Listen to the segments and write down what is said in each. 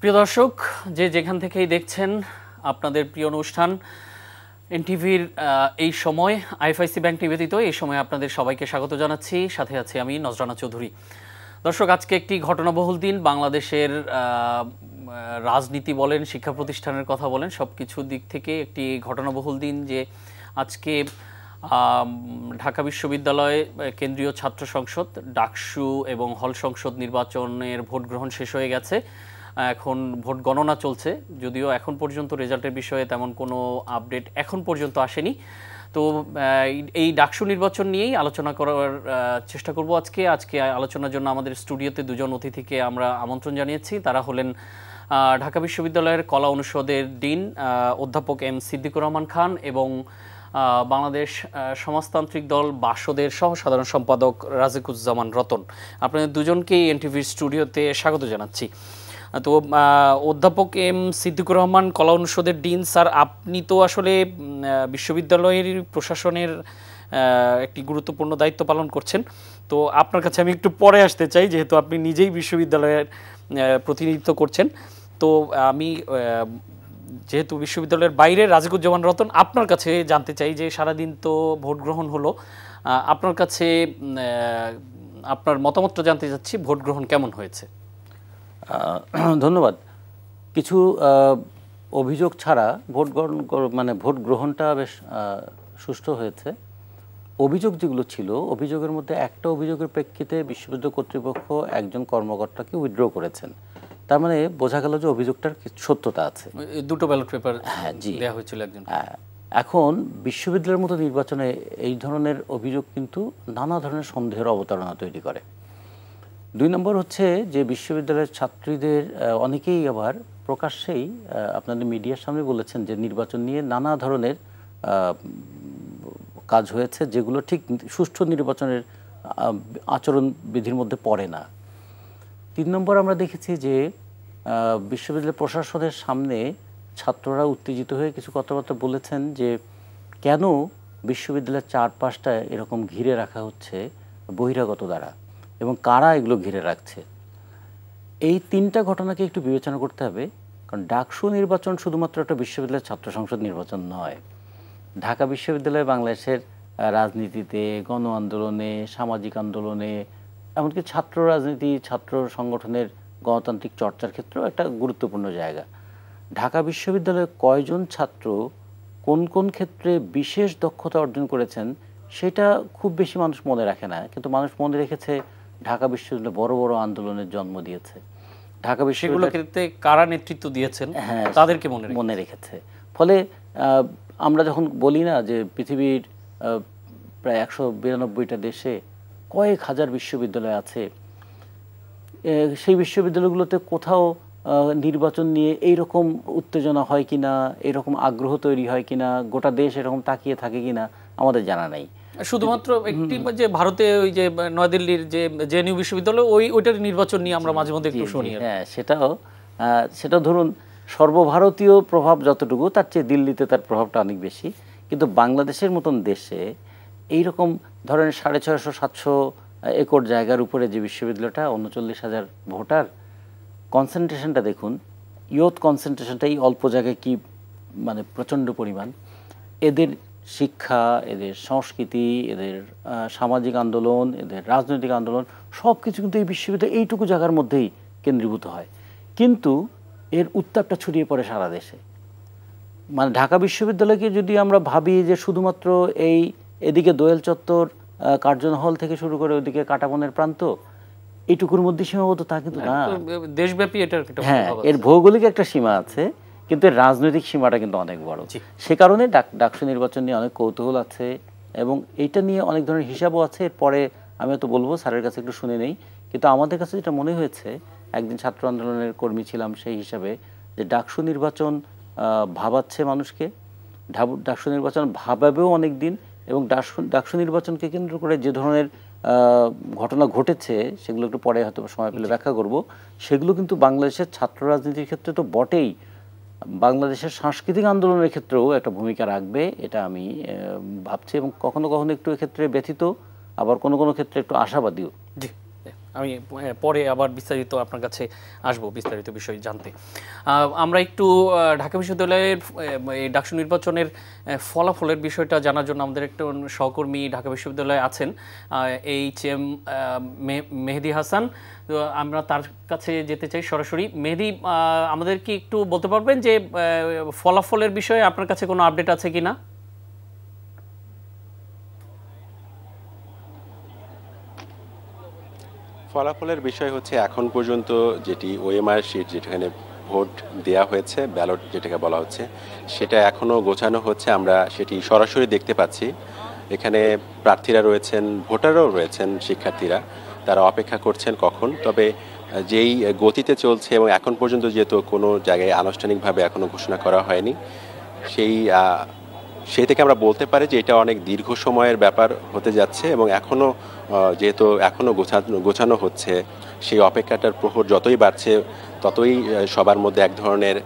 প্রিয় দর্শক, যে যেখান থেকেই দেখছেন আপনাদের প্রিয় অনুষ্ঠান এনটিভির এই সময় আইএফআইসি ব্যাংক নিবেদিত এই সময় আপনাদের সবাইকে স্বাগত জানাচ্ছি। সাথে আছি আমি নজরানা চৌধুরী। দর্শক, আজকে একটি ঘটনাবহুল দিন। বাংলাদেশের রাজনীতি বলেন, শিক্ষা প্রতিষ্ঠানের কথা বলেন, সব কিছু দিক থেকে একটি ঘটনাবহুল দিন যে আজকে ঢাকা বিশ্ববিদ্যালয় কেন্দ্রীয় ছাত্র সংসদ ডাকসু এবং হল সংসদ নির্বাচনের ভোট গ্রহণ শেষ হয়ে গেছে। এখন ভোট গণনা চলছে, যদিও এখন পর্যন্ত রেজাল্টের বিষয়ে তেমন কোনো আপডেট এখন পর্যন্ত আসেনি। তো এই ডাকসু নির্বাচন নিয়েই আলোচনা করার চেষ্টা করব আজকে আলোচনার জন্য আমাদের স্টুডিওতে দুজন অতিথিকে আমরা আমন্ত্রণ জানিয়েছি। তারা হলেন ঢাকা বিশ্ববিদ্যালয়ের কলা অনুষদের ডিন অধ্যাপক এম সিদ্দিকুর রহমান খান এবং বাংলাদেশ সমাজতান্ত্রিক দল বাসদের সহ সাধারণ সম্পাদক রাজিকুজ্জামান রতন। আপনাদের দুজনকেই এনটিভির স্টুডিওতে স্বাগত জানাচ্ছি। তো অধ্যাপক এম সিদ্দিকুর রহমান, কলা অনুষদের ডিন স্যার, আপনি তো আসলে বিশ্ববিদ্যালয়ের প্রশাসনের একটি গুরুত্বপূর্ণ দায়িত্ব পালন করছেন। তো আপনার কাছে আমি একটু পরে আসতে চাই, যেহেতু আপনি নিজেই বিশ্ববিদ্যালয়ের প্রতিনিধিত্ব করছেন। তো আমি যেহেতু বিশ্ববিদ্যালয়ের বাইরে রাজিকুজ্জামান রতন, আপনার কাছে জানতে চাই যে সারাদিন তো ভোট গ্রহণ হলো, আপনার কাছে আপনার মতামতটা জানতে চাচ্ছি, ভোট গ্রহণ কেমন হয়েছে? ধন্যবাদ। কিছু অভিযোগ ছাড়া ভোট গ্রহণটা বেশ সুষ্ঠু হয়েছে। অভিযোগ যেগুলো ছিল, অভিযোগের মধ্যে একটা অভিযোগের প্রেক্ষিতে বিশ্ববিদ্যালয় কর্তৃপক্ষ একজন কর্মকর্তাকে উইথড্র করেছেন। তার মানে বোঝা গেল যে অভিযোগটার সত্যতা আছে। দুটো ব্যালট পেপার দেওয়া হয়েছিল একজন। এখন বিশ্ববিদ্যালয়ের মতো নির্বাচনে এই ধরনের অভিযোগ কিন্তু নানা ধরনের সন্দেহের অবতারণা তৈরি করে। 2 নম্বর হচ্ছে যে বিশ্ববিদ্যালয়ের ছাত্রীদের অনেকেই আবার প্রকাশ্যেই আপনাদের মিডিয়ার সামনে বলেছেন যে নির্বাচন নিয়ে নানা ধরনের কাজ হয়েছে, যেগুলো ঠিক সুষ্ঠু নির্বাচনের আচরণবিধির মধ্যে পড়ে না। 3 নম্বর আমরা দেখেছি যে বিশ্ববিদ্যালয় প্রশাসনের সামনে ছাত্ররা উত্তেজিত হয়ে কিছু কথাবার্তা বলেছেন যে কেন বিশ্ববিদ্যালয়ের চারপাশটায় এরকম ঘিরে রাখা হচ্ছে বহিরাগত দ্বারা এবং কারা এগুলো ঘিরে রাখছে। এই 3টা ঘটনাকে একটু বিবেচনা করতে হবে, কারণ ডাকসু নির্বাচন শুধুমাত্র একটা বিশ্ববিদ্যালয়ের ছাত্র সংসদ নির্বাচন নয়। ঢাকা বিশ্ববিদ্যালয় বাংলাদেশের রাজনীতিতে, গণ আন্দোলনে, সামাজিক আন্দোলনে, এমনকি ছাত্র রাজনীতি, ছাত্র সংগঠনের গণতান্ত্রিক চর্চার ক্ষেত্রেও একটা গুরুত্বপূর্ণ জায়গা। ঢাকা বিশ্ববিদ্যালয়ে কয়জন ছাত্র কোন কোন ক্ষেত্রে বিশেষ দক্ষতা অর্জন করেছেন সেটা খুব বেশি মানুষ মনে রাখে না, কিন্তু মানুষ মনে রেখেছে ঢাকা বিশ্ববিদ্যালয় বড় বড় আন্দোলনের জন্ম দিয়েছে। ঢাকা বিশ্ববিদ্যালয়ে কারা নেতৃত্ব দিয়েছেন তাদেরকে মনে রেখেছে। ফলে আমরা যখন বলি না যে পৃথিবীর প্রায় 192টা দেশে কয়েক হাজার বিশ্ববিদ্যালয় আছে, সেই বিশ্ববিদ্যালয়গুলোতে কোথাও নির্বাচন নিয়ে এইরকম উত্তেজনা হয় কিনা, এরকম আগ্রহ তৈরি হয় কিনা, গোটা দেশ এরকম তাকিয়ে থাকে কিনা আমাদের জানা নাই। শুধুমাত্র একটি যে ভারতে ওই যে নয়াদিল্লির যে জেএনইউ বিশ্ববিদ্যালয় ওইটার নির্বাচন নিয়ে আমরা মাঝে মধ্যে একটু শুনি। হ্যাঁ, সেটা ধরুন সর্বভারতীয় প্রভাব যতটুকু, তার চেয়ে দিল্লিতে তার প্রভাবটা অনেক বেশি। কিন্তু বাংলাদেশের মতন দেশে এইরকম ধরেন 650-700 একর জায়গার উপরে যে বিশ্ববিদ্যালয়টা, 39,000 ভোটার, কনসেন্ট্রেশনটা দেখুন, ইয়ুথ কনসেন্ট্রেশনটা এই অল্প জায়গায় কি মানে প্রচণ্ড পরিমাণ। এদের শিক্ষা, এদের সংস্কৃতি, এদের সামাজিক আন্দোলন, এদের রাজনৈতিক আন্দোলন সব কিছু কিন্তু এই বিশ্ববিদ্যালয় এইটুকু জায়গার মধ্যেই কেন্দ্রীভূত হয়, কিন্তু এর উত্তাপটা ছড়িয়ে পড়ে সারা দেশে। মানে ঢাকা বিশ্ববিদ্যালয়কে যদি আমরা ভাবি যে শুধুমাত্র এদিকে দোয়েল চত্বর, কার্জন হল থেকে শুরু করে ওইদিকে কাঁটাবনের প্রান্ত, এইটুকুর মধ্যে সীমাবদ্ধ, তা কিন্তু না, দেশব্যাপী এটার এর ভৌগোলিক একটা সীমা আছে, কিন্তু রাজনৈতিক সীমাটা কিন্তু অনেক বড়। সে কারণে ডাকসু নির্বাচন নিয়ে অনেক কৌতূহল আছে এবং এইটা নিয়ে অনেক ধরনের হিসাবও আছে। এরপরে আমি তো বলবো, স্যারের কাছে একটু শুনে নেই, কিন্তু আমাদের কাছে যেটা মনে হয়েছে, একদিন ছাত্র আন্দোলনের কর্মী ছিলাম সেই হিসাবে, যে ডাকসু নির্বাচন ভাবাচ্ছে মানুষকে, ডাকসু নির্বাচন ভাবাবেও অনেক দিন, এবং ডাকসু নির্বাচনকে কেন্দ্র করে যে ধরনের ঘটনা ঘটেছে সেগুলো একটু পরে হয়তো সময় পেলে ব্যাখ্যা করব। সেগুলো কিন্তু বাংলাদেশের ছাত্র রাজনীতির ক্ষেত্রে তো বটেই, বাংলাদেশের সাংস্কৃতিক আন্দোলনের ক্ষেত্রেও একটা ভূমিকা রাখবে, এটা আমি ভাবছি, এবং কখনো কখনো একটু এক্ষেত্রে ব্যথিত, আবার কোনো কোনো ক্ষেত্রে একটু আশাবাদীও। জি, আমি পরে আবার বিস্তারিত আপনার কাছে আসবো বিস্তারিত বিষয় জানতে। আমরা একটু ঢাকা বিশ্ববিদ্যালয়ের এই ডাকসু নির্বাচনের ফলাফলের বিষয়টা জানার জন্য আমাদের একটু সহকর্মী ঢাকা বিশ্ববিদ্যালয়ে আছেন, HM মেহেদী হাসান। তো আমরা তার কাছে যেতে চাই সরাসরি। মেহেদী, আমাদের কি একটু বলতে পারবেন যে ফলাফলের বিষয়ে আপনার কাছে কোনো আপডেট আছে কিনা? ফলাফলের বিষয় হচ্ছে এখন পর্যন্ত যেটি ওএমআর শিট, যেখানে ভোট দেয়া হয়েছে, ব্যালট যেটাকে বলা হচ্ছে, সেটা এখনও গোছানো হচ্ছে। আমরা সেটি সরাসরি দেখতে পাচ্ছি। এখানে প্রার্থীরা রয়েছেন, ভোটারও রয়েছেন, শিক্ষার্থীরা, তারা অপেক্ষা করছেন কখন। তবে যেই গতিতে চলছে এবং এখন পর্যন্ত যেহেতু কোনো জায়গায় আনুষ্ঠানিকভাবে এখনও ঘোষণা করা হয়নি, সেই থেকে আমরা বলতে পারি যে এটা অনেক দীর্ঘ সময়ের ব্যাপার হতে যাচ্ছে এবং যেহেতু এখনও গোছানো হচ্ছে, সেই অপেক্ষাটার প্রহর যতই বাড়ছে ততই সবার মধ্যে এক ধরনের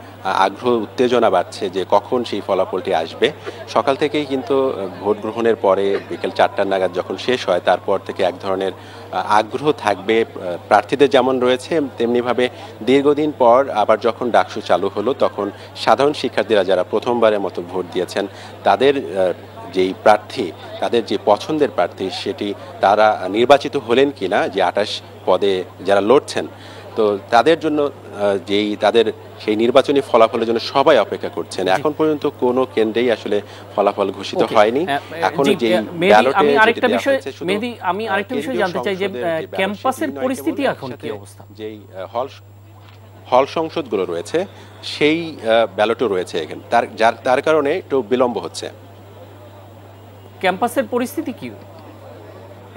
আগ্রহ, উত্তেজনা বাড়ছে যে কখন সেই ফলাফলটি আসবে। সকাল থেকেই কিন্তু ভোট গ্রহণের পরে বিকেল 4টা নাগাদ যখন শেষ হয়, তারপর থেকে এক ধরনের আগ্রহ থাকবে প্রার্থীদের যেমন রয়েছে, তেমনিভাবে দীর্ঘদিন পর আবার যখন ডাকসু চালু হলো, তখন সাধারণ শিক্ষার্থীরা যারা প্রথমবারের মতো ভোট দিয়েছেন, তাদের যেই প্রার্থী, তাদের যে পছন্দের প্রার্থী, সেটি তারা নির্বাচিত হলেন কিনা, যে 28 পদে যারা লড়ছেন, তো তাদের জন্য তাদের সেই নির্বাচনী ফলাফলের জন্য সবাই অপেক্ষা করছেন। এখন পর্যন্ত কোনো কেন্দ্রেই আসলে ফলাফল ঘোষিত হয়নি। এখন যে ব্যালটে আমি আরেকটা বিষয় জানতে চাই যে ক্যাম্পাসের পরিস্থিতি এখন কি অবস্থা? যেই হল সংসদগুলো রয়েছে, সেই ব্যালটও রয়েছে এখানে, তার কারণে একটু বিলম্ব হচ্ছে। ক্যাম্পাসের পরিস্থিতি কি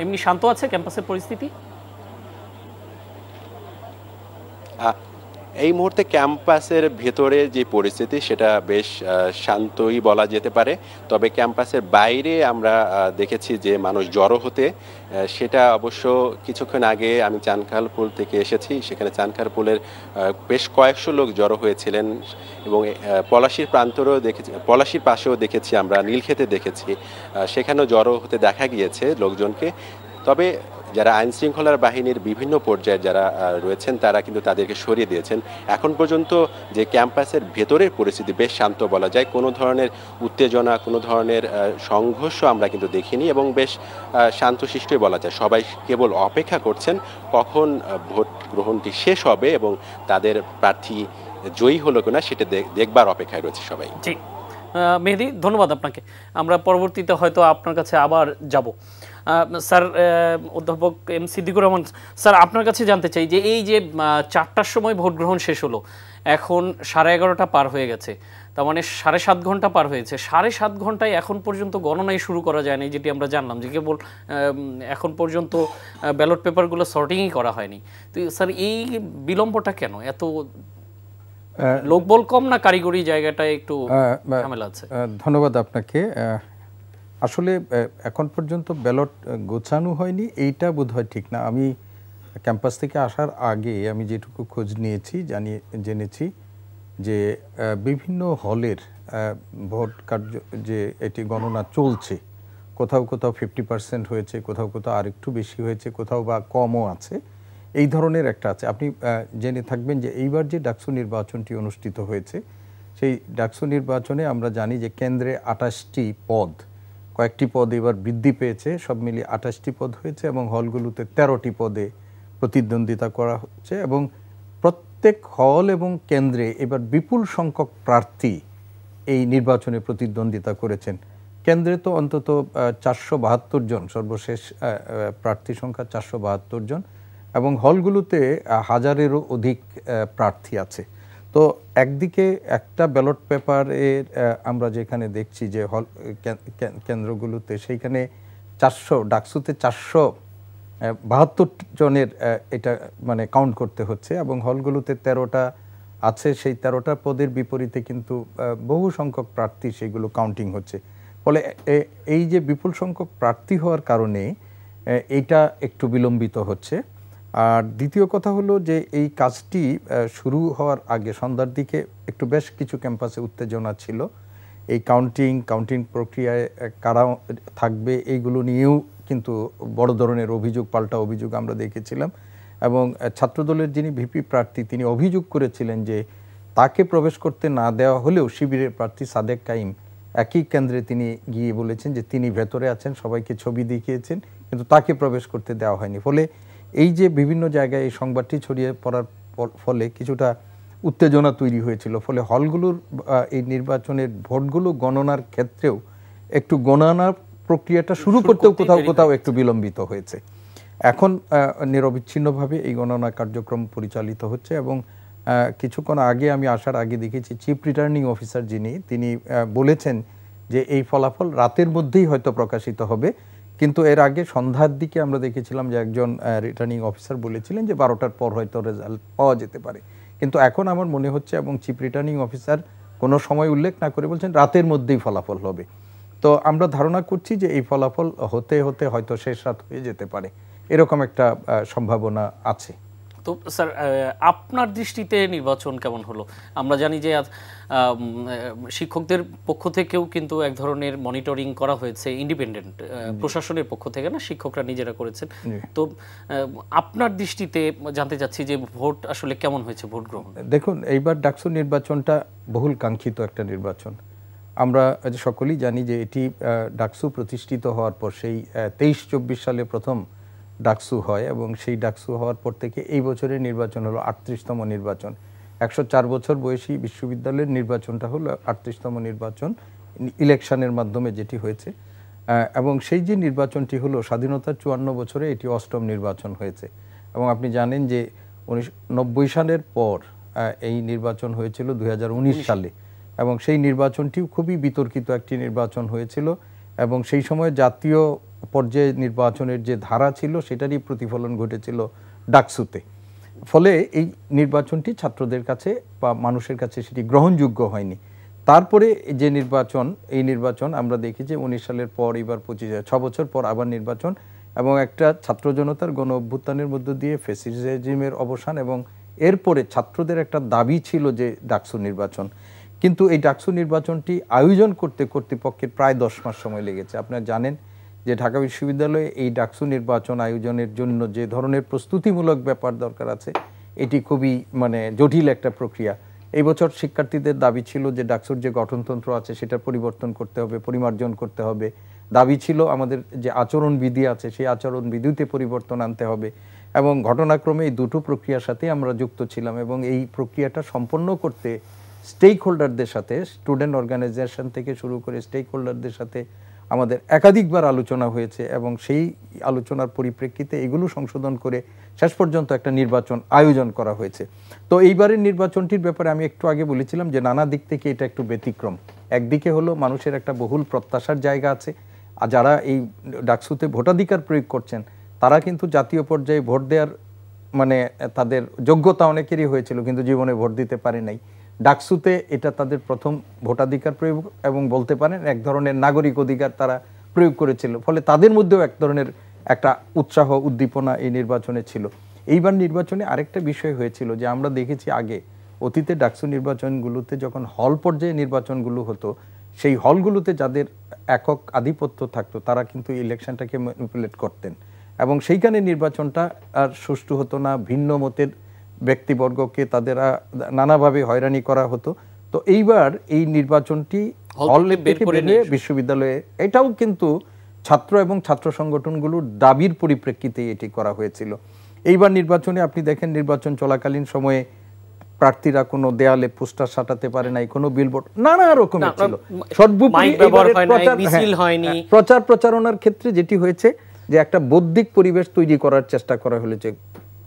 এমনি শান্ত আছে? ক্যাম্পাসের পরিস্থিতি এই মুহূর্তে ক্যাম্পাসের ভেতরে যে পরিস্থিতি, সেটা বেশ শান্তই বলা যেতে পারে। তবে ক্যাম্পাসের বাইরে আমরা দেখেছি যে মানুষ জড়ো হতে, সেটা অবশ্য কিছুক্ষণ আগে আমি চানখারপুল থেকে এসেছি, সেখানে চানখারপুলের বেশ কয়েকশো লোক জড়ো হয়েছিলেন এবং পলাশীর প্রান্তরেও দেখেছি, পলাশীর পাশেও দেখেছি, আমরা নীলক্ষেতে দেখেছি, সেখানেও জড়ো হতে দেখা গিয়েছে লোকজনকে। তবে যারা আইন শৃঙ্খলার বাহিনীর বিভিন্ন পর্যায়ে যারা রয়েছেন, তারা কিন্তু তাদেরকে সরিয়ে দিয়েছেন। এখন পর্যন্ত যে ক্যাম্পাসের ভেতরের পরিস্থিতি বেশ শান্ত বলা যায়, কোনো ধরনের উত্তেজনা, কোনো ধরনের সংঘর্ষ আমরা কিন্তু দেখিনি এবং বেশ শান্তশিষ্টই বলা যায়। সবাই কেবল অপেক্ষা করছেন কখন ভোট গ্রহণটি শেষ হবে এবং তাদের প্রার্থী জয়ী হলো কিনা সেটা দেখবার অপেক্ষায় রয়েছে সবাই। জি মেহেদী, ধন্যবাদ আপনাকে। আমরা পরবর্তীতে হয়তো আপনার কাছে আবার যাব। স্যার, অধ্যাপক এম সিদ্দিকুর রহমান স্যার, আপনার কাছে জানতে চাই যে এই যে 4টার সময় ভোট গ্রহণ শেষ হলো, এখন 11:30 পার হয়ে গেছে, তার মানে 7.5 ঘন্টা পার হয়েছে। 7.5 ঘন্টায় এখন পর্যন্ত গণনাই শুরু করা যায়নি, যেটি আমরা জানলাম যে কেবল এখন পর্যন্ত ব্যালট পেপারগুলো সর্টিংই করা হয়নি। তো স্যার, এই বিলম্বটা কেন? এত লোকবল কম না কারিগরি জায়গাটায় একটু ঝামেলা আছে? ধন্যবাদ আপনাকে। আসলে এখন পর্যন্ত ব্যালট গোছানো হয়নি, এইটা বোধহয় ঠিক না। আমি ক্যাম্পাস থেকে আসার আগে আমি যেটুকু খোঁজ নিয়েছি, জেনেছি যে বিভিন্ন হলের ভোট কার্য যে এটি গণনা চলছে, কোথাও কোথাও 50% হয়েছে, কোথাও কোথাও আরেকটু বেশি হয়েছে, কোথাও বা কমও আছে, এই ধরনের একটা আছে। আপনি জেনে থাকবেন যে এইবার যে ডাকসু নির্বাচনটি অনুষ্ঠিত হয়েছে, সেই ডাকসু নির্বাচনে আমরা জানি যে কেন্দ্রে 28টি পদ, কয়েকটি পদ এবার বৃদ্ধি পেয়েছে, সব মিলিয়ে 28টি পদ হয়েছে এবং হলগুলোতে 13টি পদে প্রতিদ্বন্দ্বিতা করা হচ্ছে এবং প্রত্যেক হল এবং কেন্দ্রে এবার বিপুল সংখ্যক প্রার্থী এই নির্বাচনে প্রতিদ্বন্দ্বিতা করেছেন। কেন্দ্রে তো অন্তত 472 জন, সর্বশেষ প্রার্থী সংখ্যা 472 জন, এবং হলগুলোতে 1000-এরও অধিক প্রার্থী আছে। তো একদিকে একটা ব্যালট পেপারের আমরা যেখানে দেখছি যে হল কেন্দ্রগুলোতে, সেইখানে 400, ডাকসুতে 472 জনের এটা মানে কাউন্ট করতে হচ্ছে এবং হলগুলোতে 13টা আছে, সেই 13টা পদের বিপরীতে কিন্তু বহু সংখ্যক প্রার্থী, সেগুলো কাউন্টিং হচ্ছে। ফলে এই যে বিপুল সংখ্যক প্রার্থী হওয়ার কারণে এইটা একটু বিলম্বিত হচ্ছে। আর দ্বিতীয় কথা হলো যে এই কাজটি শুরু হওয়ার আগে সন্ধ্যার দিকে একটু বেশ কিছু ক্যাম্পাসে উত্তেজনা ছিল। এই কাউন্টিং প্রক্রিয়ায় কারা থাকবে এইগুলো নিয়েও কিন্তু বড় ধরনের অভিযোগ, পাল্টা অভিযোগ আমরা দেখেছিলাম। এবং ছাত্রদলের যিনি ভিপি প্রার্থী তিনি অভিযোগ করেছিলেন যে তাকে প্রবেশ করতে না দেওয়া হলেও শিবিরের প্রার্থী সাদেক কাইম একই কেন্দ্রে তিনি গিয়ে বলেছেন যে তিনি ভেতরে আছেন, সবাইকে ছবি দেখিয়েছেন, কিন্তু তাকে প্রবেশ করতে দেওয়া হয়নি। ফলে এই যে বিভিন্ন জায়গায় এই সংবাদটি ছড়িয়ে পড়ার ফলে কিছুটা উত্তেজনা তৈরি হয়েছিল। ফলে হলগুলোর এই নির্বাচনের ভোটগুলো গণনার ক্ষেত্রেও একটু গণনার প্রক্রিয়াটা শুরু করতেও কোথাও কোথাও একটু বিলম্বিত হয়েছে। এখন নিরবিচ্ছিন্নভাবে এই গণনা কার্যক্রম পরিচালিত হচ্ছে এবং কিছুক্ষণ আগে আমি আসার আগে দেখেছি চিফ রিটার্নিং অফিসার তিনি বলেছেন যে এই ফলাফল রাতের মধ্যেই হয়তো প্রকাশিত হবে, কিন্তু এর আগে সন্ধ্যার দিকে আমরা দেখেছিলাম যে একজন রিটার্নিং অফিসার বলেছিলেন যে 12টার পর হয়তো রেজাল্ট পাওয়া যেতে পারে। কিন্তু এখন আমার মনে হচ্ছে, এবং চিফ রিটার্নিং অফিসার কোনো সময় উল্লেখ না করে বলছেন রাতের মধ্যেই ফলাফল হবে। তো আমরা ধারণা করছি যে এই ফলাফল হতে হতে হয়তো শেষ রাত হয়ে যেতে পারে, এরকম একটা সম্ভাবনা আছে। তো স্যার, আপনার দৃষ্টিতে নির্বাচন কেমন হলো? আমরা জানি যে শিক্ষকদের পক্ষ থেকেও কিন্তু এক ধরনের মনিটরিং করা হয়েছে, ইন্ডিপেন্ডেন্ট প্রশাসনের পক্ষ থেকে না, শিক্ষকরা নিজেরা করেছেন। তো আপনার দৃষ্টিতে জানতে চাচ্ছি যে ভোট আসলে কেমন হয়েছে, ভোট গ্রহণ? দেখুন, এইবার ডাকসু নির্বাচনটা বহুল কাঙ্ক্ষিত একটা নির্বাচন। আমরা সকলেই জানি যে এটি ডাকসু প্রতিষ্ঠিত হওয়ার পর সেই 23-24 সালে প্রথম ডাকসু হয় এবং সেই ডাকসু হওয়ার পর থেকে এই বছরের নির্বাচন হলো 38তম নির্বাচন। 104 বছর বয়সী বিশ্ববিদ্যালয়ের নির্বাচনটা হলো 38তম নির্বাচন ইলেকশনের মাধ্যমে যেটি হয়েছে, এবং সেই যে নির্বাচনটি হলো স্বাধীনতার 54 বছরে এটি 8ম নির্বাচন হয়েছে। এবং আপনি জানেন যে 1990 সালের পর এই নির্বাচন হয়েছিল 2019 সালে, এবং সেই নির্বাচনটিও খুবই বিতর্কিত একটি নির্বাচন হয়েছিল এবং সেই সময় জাতীয় পর্যায়ে নির্বাচনের যে ধারা ছিল সেটারই প্রতিফলন ঘটেছিল ডাকসুতে। ফলে এই নির্বাচনটি ছাত্রদের কাছে বা মানুষের কাছে সেটি গ্রহণযোগ্য হয়নি। তারপরে যে নির্বাচন, এই নির্বাচন আমরা দেখি যে 19 সালের পর এবার 6 বছর পর আবার নির্বাচন, এবং একটা ছাত্র জনতার গণ অভ্যুত্থানের মধ্য দিয়ে ফ্যাসিস্ট রেজিমের অবসান, এবং এরপরে ছাত্রদের একটা দাবি ছিল যে ডাকসু নির্বাচন। কিন্তু এই ডাকসু নির্বাচনটি আয়োজন করতে কর্তৃপক্ষের প্রায় 10 মাস সময় লেগেছে। আপনারা জানেন যে ঢাকা বিশ্ববিদ্যালয়ে এই ডাকসু নির্বাচন আয়োজনের জন্য যে ধরনের প্রস্তুতিমূলক ব্যাপার দরকার আছে, এটি খুবই জটিল একটা প্রক্রিয়া। এই বছর শিক্ষার্থীদের দাবি ছিল যে ডাকসুর যে গঠনতন্ত্র আছে সেটা পরিবর্তন করতে হবে, পরিমার্জন করতে হবে। দাবি ছিল আমাদের যে আচরণবিধি আছে সেই আচরণবিধিতে পরিবর্তন আনতে হবে, এবং ঘটনাক্রমে এই দুটো প্রক্রিয়ার সাথে আমরা যুক্ত ছিলাম। এবং এই প্রক্রিয়াটা সম্পন্ন করতে স্টেক হোল্ডারদের সাথে, স্টুডেন্ট অর্গানাইজেশন থেকে শুরু করে স্টেক হোল্ডারদের সাথে আমাদের একাধিকবার আলোচনা হয়েছে, এবং সেই আলোচনার পরিপ্রেক্ষিতে এগুলো সংশোধন করে শেষ পর্যন্ত একটা নির্বাচন আয়োজন করা হয়েছে। তো এইবারের নির্বাচনটির ব্যাপারে আমি একটু আগে বলেছিলাম যে নানা দিক থেকে এটা একটু ব্যতিক্রম। একদিকে হলো মানুষের একটা বহুল প্রত্যাশার জায়গা আছে, আর যারা এই ডাকসুতে ভোটাধিকার প্রয়োগ করছেন তারা কিন্তু জাতীয় পর্যায়ে ভোট দেওয়ার তাদের যোগ্যতা অনেকেরই হয়েছিল, কিন্তু জীবনে ভোট দিতে পারে নাই। ডাকসুতে এটা তাদের প্রথম ভোটাধিকার প্রয়োগ, এবং বলতে পারেন এক ধরনের নাগরিক অধিকার তারা প্রয়োগ করেছিল। ফলে তাদের মধ্যেও এক ধরনের একটা উৎসাহ উদ্দীপনা এই নির্বাচনে ছিল। এইবার নির্বাচনে আরেকটা বিষয় হয়েছিল যে আমরা দেখেছি আগে অতীতে ডাকসু নির্বাচনগুলোতে যখন হল পর্যায়ে নির্বাচনগুলো হতো, সেই হলগুলোতে যাদের একক আধিপত্য থাকতো তারা কিন্তু ইলেকশনটাকে ম্যানিপুলেট করতেন, এবং সেইখানে নির্বাচনটা আর সুষ্ঠু হতো না। ভিন্ন মতের ব্যক্তিবর্গকে তাদের নানাভাবে হয়রানি করা হতো। তো এইবার এই নির্বাচনটি হলে বিশ্ববিদ্যালয়ে, এটাও কিন্তু ছাত্র এবং ছাত্র সংগঠনগুলোর দাবির পরিপ্রেক্ষিতে এটি করা হয়েছিল। এইবার নির্বাচনে আপনি দেখেন নির্বাচন চলাকালীন সময়ে প্রার্থীরা কোনো দেয়ালে পোস্টার সাটাতে পারে নাই, কোনো বিলবোর্ড, নানা রকমের ছিল। প্রচার প্রচারণার ক্ষেত্রে যেটি হয়েছে যে একটা বৌদ্ধিক পরিবেশ তৈরি করার চেষ্টা করা হয়েছে,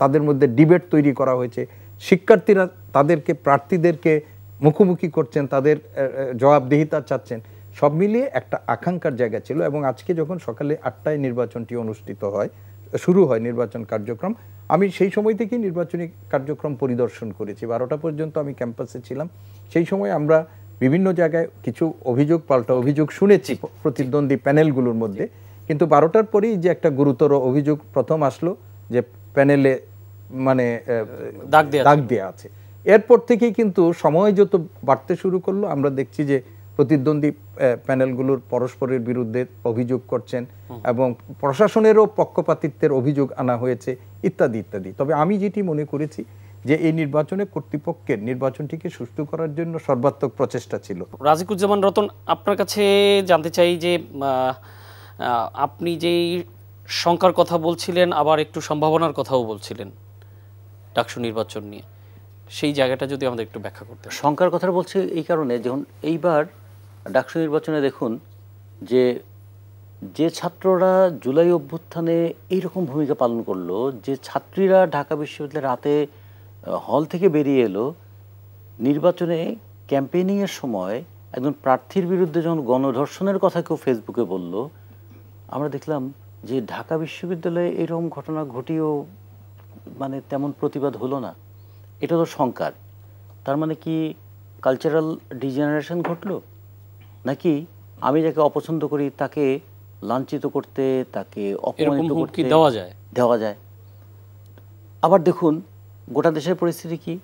তাদের মধ্যে ডিবেট তৈরি করা হয়েছে। শিক্ষার্থীরা তাদেরকে প্রার্থীদেরকে মুখোমুখি করছেন, তাদের জবাবদিহিতা চাচ্ছেন, সব মিলিয়ে একটা আকাঙ্ক্ষার জায়গা ছিল। এবং আজকে যখন সকালে 8টায় নির্বাচনটি অনুষ্ঠিত হয়, শুরু হয় নির্বাচন কার্যক্রম, আমি সেই সময় থেকেই নির্বাচনী কার্যক্রম পরিদর্শন করেছি। 12টা পর্যন্ত আমি ক্যাম্পাসে ছিলাম। সেই সময় আমরা বিভিন্ন জায়গায় কিছু অভিযোগ পাল্টা অভিযোগ শুনেছি প্রতিদ্বন্দ্বী প্যানেলগুলোর মধ্যে, কিন্তু 12টার পরেই যে একটা গুরুতর অভিযোগ প্রথম আসলো যে প্যানেলে দাগ দেয়া আছে। এরপর থেকেই কিন্তু সময় যত বাড়তে শুরু করলো আমরা দেখছি যে প্রতিদ্বন্দ্বী প্যানেলগুলোর পরস্পরের বিরুদ্ধে অভিযোগ করছেন এবং প্রশাসনেরও পক্ষপাতিত্বের অভিযোগ আনা হয়েছে ইত্যাদি ইত্যাদি। তবে আমি যেটি মনে করেছি যে এই নির্বাচনে কর্তৃপক্ষের নির্বাচনটিকে সুষ্ঠু করার জন্য সর্বাত্মক প্রচেষ্টা ছিল। রাজিকুজ্জামান রতন, আপনার কাছে জানতে চাই যে আপনি যেই শঙ্কার কথা বলছিলেন আবার একটু সম্ভাবনার কথাও বলছিলেন ডাকসু নির্বাচন নিয়ে, সেই জায়গাটা যদি আমাদের একটু ব্যাখ্যা করতে। শঙ্কার কথা বলছি এই কারণে, যখন এইবার ডাকসু নির্বাচনে দেখুন যে ছাত্ররা জুলাই অভ্যুত্থানে এইরকম ভূমিকা পালন করলো, যে ছাত্রীরা ঢাকা বিশ্ববিদ্যালয়ের রাতে হল থেকে বেরিয়ে এলো, নির্বাচনে ক্যাম্পেইনিংয়ের সময় একজন প্রার্থীর বিরুদ্ধে যখন গণধর্ষণের কথা কেউ ফেসবুকে বলল, আমরা দেখলাম যে ঢাকা বিশ্ববিদ্যালয়ে এরকম ঘটনা ঘটিয়েও মানে তেমন প্রতিবাদ হলো না। এটা তো শঙ্কার। তার মানে কি কালচারাল ডিজেনারেশন ঘটলো, নাকি আমি যাকে অপছন্দ করি তাকে লাঞ্ছিত করতে, তাকে অপমানিত করতে দেওয়া যায়? আবার দেখুন গোটা দেশের পরিস্থিতি কি,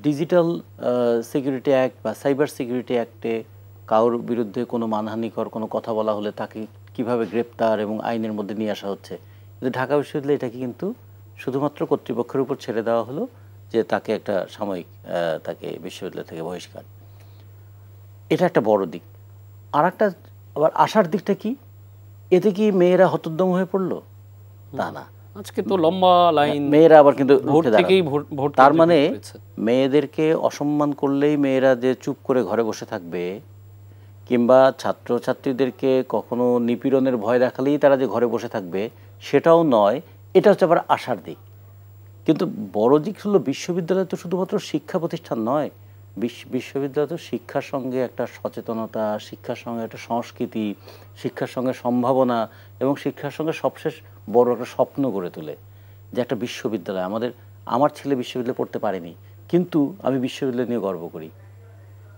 ডিজিটাল সিকিউরিটি অ্যাক্ট বা সাইবার সিকিউরিটি অ্যাক্টে কারোর বিরুদ্ধে কোনো মানহানিকর কোনো কথা বলা হলে তাকে কিভাবে গ্রেপ্তার এবং আইনের মধ্যে নিয়ে আসা হচ্ছে। কিন্তু ঢাকা বিশ্ববিদ্যালয়ে এটাকে কিন্তু শুধুমাত্র কর্তৃপক্ষের উপর ছেড়ে দেওয়া হলো যে তাকে একটা সাময়িক তাকে বিশ্ববিদ্যালয় থেকে বহিষ্কার। এটা একটা বড় দিক। আর একটা আবার আশার দিকটা কি, এতে কি মেয়েরা হতোদ্যম হয়ে পড়লো? তা না, আজকে তো লম্বা লাইন, মেয়েরা আবার কিন্তু ভোট। তার মানে মেয়েদেরকে অসম্মান করলেই মেয়েরা যে চুপ করে ঘরে বসে থাকবে, কিংবা ছাত্রছাত্রীদেরকে কখনো নিপীড়নের ভয় দেখালেই তারা যে ঘরে বসে থাকবে, সেটাও নয়। এটা হচ্ছে আবার আশার দিক। কিন্তু বড় দিক হলো বিশ্ববিদ্যালয় তো শুধুমাত্র শিক্ষা প্রতিষ্ঠান নয়, বিশ্ববিদ্যালয় তো শিক্ষার সঙ্গে একটা সচেতনতা, শিক্ষার সঙ্গে একটা সংস্কৃতি, শিক্ষার সঙ্গে সম্ভাবনা এবং শিক্ষার সঙ্গে সবশেষ বড় একটা স্বপ্ন গড়ে তোলে যে একটা বিশ্ববিদ্যালয়। আমার ছেলে বিশ্ববিদ্যালয়ে পড়তে পারেনি, কিন্তু আমি বিশ্ববিদ্যালয় নিয়ে গর্ব করি।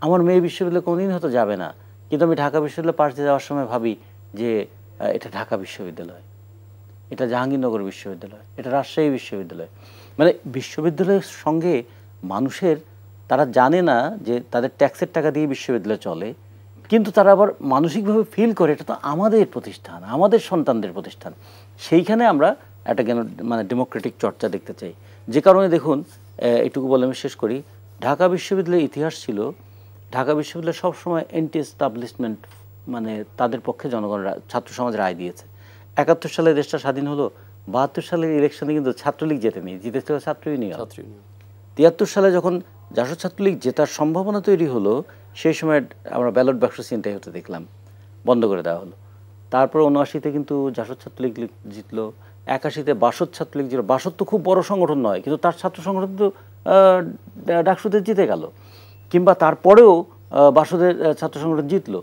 আমার মেয়ে বিশ্ববিদ্যালয়ে কোনোদিন হয়তো যাবে না, কিন্তু আমি ঢাকা বিশ্ববিদ্যালয় পাশ দিয়ে যাওয়ার সময় ভাবি যে এটা ঢাকা বিশ্ববিদ্যালয়, এটা জাহাঙ্গীরনগর বিশ্ববিদ্যালয়, এটা রাজশাহী বিশ্ববিদ্যালয়। মানে বিশ্ববিদ্যালয়ের সঙ্গে মানুষের, তারা জানে না যে তাদের ট্যাক্সের টাকা দিয়ে বিশ্ববিদ্যালয় চলে, কিন্তু তারা আবার মানসিকভাবে ফিল করে এটা তো আমাদের প্রতিষ্ঠান, আমাদের সন্তানদের প্রতিষ্ঠান। সেইখানে আমরা একটা মানে ডেমোক্রেটিক চর্চা দেখতে চাই। যে কারণে দেখুন, এটুকু বলে আমি শেষ করি, ঢাকা বিশ্ববিদ্যালয়ের ইতিহাস ছিল, ঢাকা বিশ্ববিদ্যালয় সবসময় অ্যান্টি এস্টাবলিশমেন্ট, মানে তাদের পক্ষে জনগণ ছাত্র সমাজ রায় দিয়েছে। ৭১ সালে দেশটা স্বাধীন হলো, ৭২ সালের ইলেকশনে কিন্তু ছাত্রলীগ জেতেনি, জিতেছিল ছাত্র ইউনিয়ন। ৭৩ সালে যখন জাসদ ছাত্রলীগ জেতার সম্ভাবনা তৈরি হলো, সেই সময় আমরা ব্যালট বাক্স চিন্তাই হতে দেখলাম, বন্ধ করে দেওয়া হলো। তারপর ৭৯-তে কিন্তু জাসদ ছাত্রলীগ জিতলো, ৮১-তে বাসদ ছাত্রলীগ জিতলো। বাসদ তো খুব বড় সংগঠন নয়, কিন্তু তার ছাত্র সংগঠন তো ডাকসুতে জিতে গেল, কিংবা তারপরেও বাসদের ছাত্র সংগঠন জিতলো,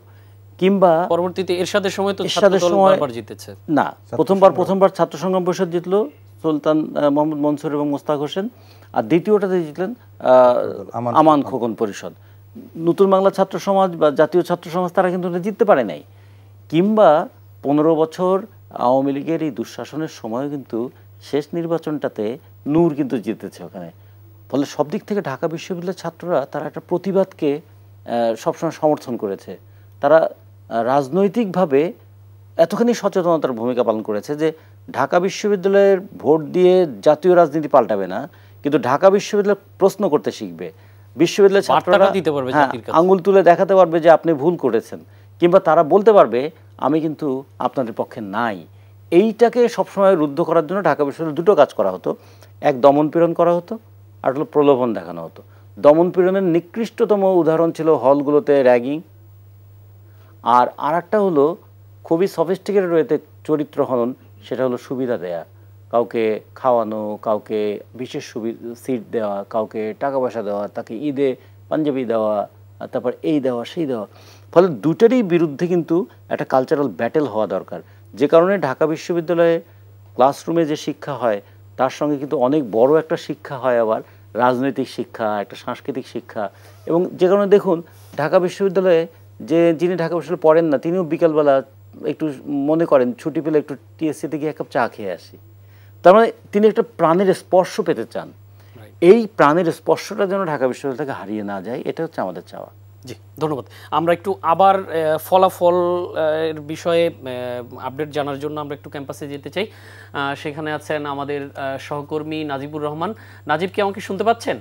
কিংবা পরবর্তীতে এরশাদের সময় তো জিতেছে না, প্রথমবার ছাত্র সংগ্রাম পরিষদ জিতলো সুলতান মোহাম্মদ মনসুর এবং মোস্তাক হোসেন, আর দ্বিতীয়টাতে জিতলেন আমান খোকন পরিষদ। নতুন বাংলা ছাত্র সমাজ বা জাতীয় ছাত্র সমাজ তারা কিন্তু জিততে পারে নাই। কিংবা ১৫ বছর আওয়ামী লীগের এই দুঃশাসনের সময় কিন্তু শেষ নির্বাচনটাতে নূর কিন্তু জিতেছে ওখানে। ফলে সব দিক থেকে ঢাকা বিশ্ববিদ্যালয়ের ছাত্ররা তারা একটা প্রতিবাদকে সবসময় সমর্থন করেছে। তারা রাজনৈতিকভাবে এতখানি সচেতনতার ভূমিকা পালন করেছে যে ঢাকা বিশ্ববিদ্যালয়ের ভোট দিয়ে জাতীয় রাজনীতি পাল্টাবে না, কিন্তু ঢাকা বিশ্ববিদ্যালয় প্রশ্ন করতে শিখবে। বিশ্ববিদ্যালয়ের ছাত্ররা আঙুল তুলে দেখাতে পারবে যে আপনি ভুল করেছেন, কিংবা তারা বলতে পারবে আমি কিন্তু আপনাদের পক্ষে নাই। এইটাকে সবসময় রুদ্ধ করার জন্য ঢাকা বিশ্ববিদ্যালয়ে দুটো কাজ করা হতো। এক, দমনপীড়ন করা হতো, আর হলো প্রলোভন দেখানো হতো। দমনপীড়নের নিকৃষ্টতম উদাহরণ ছিল হলগুলোতে র্যাগিং, আর একটা হলো খুবই সফিস্টিকেটেড ওয়েতে চরিত্র হনন, সেটা হলো সুবিধা দেয়া, কাউকে খাওয়ানো, কাউকে বিশেষ সিট দেওয়া, কাউকে টাকা পয়সা দেওয়া, তাকে ঈদে পাঞ্জাবি দেওয়া, তারপর এই দেওয়া সেই দেওয়া। ফলে দুটারই বিরুদ্ধে কিন্তু একটা কালচারাল ব্যাটেল হওয়া দরকার। যে কারণে ঢাকা বিশ্ববিদ্যালয়ে ক্লাসরুমে যে শিক্ষা হয় তার সঙ্গে কিন্তু অনেক বড় একটা শিক্ষা হয় আবার রাজনৈতিক শিক্ষা, একটা সাংস্কৃতিক শিক্ষা। এবং যে কারণে দেখুন ঢাকা বিশ্ববিদ্যালয়ে যিনি ঢাকা বিশ্ববিদ্যালয়ে পড়েন না, তিনিও বিকালবেলা একটু মনে করেন ছুটি পেলে একটু টিএসসিতে গিয়ে এক কাপ চা খেয়ে আসি। তার মানে তিনি একটা প্রাণের স্পর্শ পেতে চান। এই প্রাণের স্পর্শটা যেন ঢাকা বিশ্ববিদ্যালয় থেকে হারিয়ে না যায়, এটা হচ্ছে আমাদের চাওয়া। জি, ধন্যবাদ। আমরা একটু আবার ফলাফল এর বিষয়ে আপডেট জানার জন্য আমরা একটু ক্যাম্পাসে যেতে চাই। সেখানে আছেন আমাদের সহকর্মী নাজিবুর রহমান। নাজিব, কি আমাকে শুনতে পাচ্ছেন?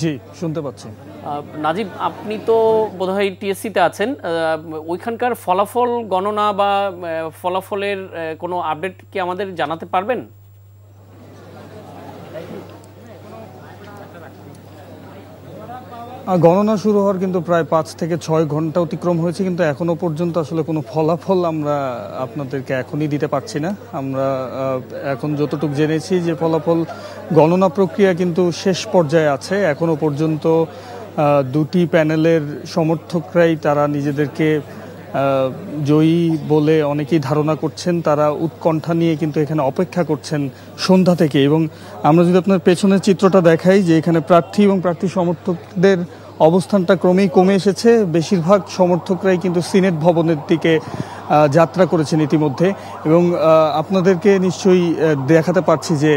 জি, শুনতে পাচ্ছি। নাজিব, আপনি তো বোধহয় টিএসসিতে আছেন, ওইখানকার ফলাফল গণনা বা ফলাফলের কোনো আপডেট কি আমাদের জানাতে পারবেন? গণনা শুরু হওয়ার কিন্তু প্রায় 5 থেকে 6 ঘন্টা অতিক্রম হয়েছে, কিন্তু এখনো পর্যন্ত আসলে কোনো ফলাফল আমরা আপনাদেরকে এখনই দিতে পারছি না। আমরা এখন যতটুকু জেনেছি যে ফলাফল গণনা প্রক্রিয়া কিন্তু শেষ পর্যায়ে আছে। এখনো পর্যন্ত দুটি প্যানেলের সমর্থকরাই তারা নিজেদেরকে জয়ী বলে অনেকেই ধারণা করছেন। তারা উৎকণ্ঠা নিয়ে কিন্তু এখানে অপেক্ষা করছেন সন্ধ্যা থেকে। এবং আমরা যদি আপনার পেছনের চিত্রটা দেখাই, যে এখানে প্রার্থী এবং প্রার্থী সমর্থকদের অবস্থানটা ক্রমেই কমে এসেছে। বেশিরভাগ সমর্থকরাই কিন্তু সিনেট ভবনের দিকে যাত্রা করেছেন ইতিমধ্যে। এবং আপনাদেরকে নিশ্চয়ই দেখাতে পারছি যে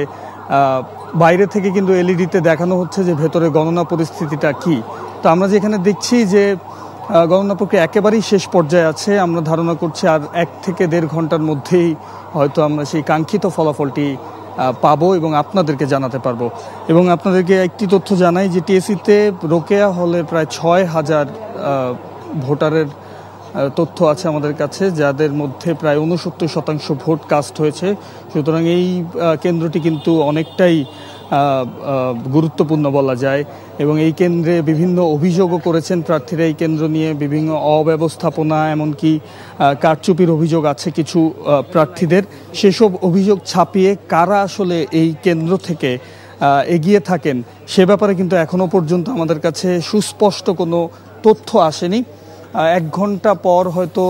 বাইরে থেকে কিন্তু এলইডিতে দেখানো হচ্ছে যে ভেতরে গণনা পরিস্থিতিটা কি। তো আমরা যেখানে দেখছি যে গণনা প্রক্রিয়া একেবারেই শেষ পর্যায়ে আছে। আমরা ধারণা করছি আর 1 থেকে 1.5 ঘন্টার মধ্যেই হয়তো আমরা সেই কাঙ্ক্ষিত ফলাফলটি পাবো এবং আপনাদেরকে জানাতে পারবো। এবং আপনাদেরকে একটি তথ্য জানাই যে টিএসসিতে রোকেয়া হলে প্রায় 6,000 ভোটারের তথ্য আছে আমাদের কাছে, যাদের মধ্যে প্রায় 69% ভোট কাস্ট হয়েছে। সুতরাং এই কেন্দ্রটি কিন্তু অনেকটাই গুরুত্বপূর্ণ বলা যায়। এবং এই কেন্দ্রে বিভিন্ন অভিযোগও করেছেন প্রার্থীরা এই কেন্দ্র নিয়ে, বিভিন্ন অব্যবস্থাপনা, এমনকি কারচুপির অভিযোগ আছে কিছু প্রার্থীদের। সেসব অভিযোগ ছাপিয়ে কারা আসলে এই কেন্দ্র থেকে এগিয়ে থাকেন সে ব্যাপারে কিন্তু এখনো পর্যন্ত আমাদের কাছে সুস্পষ্ট কোনো তথ্য আসেনি। 1 ঘন্টা পর হয়তো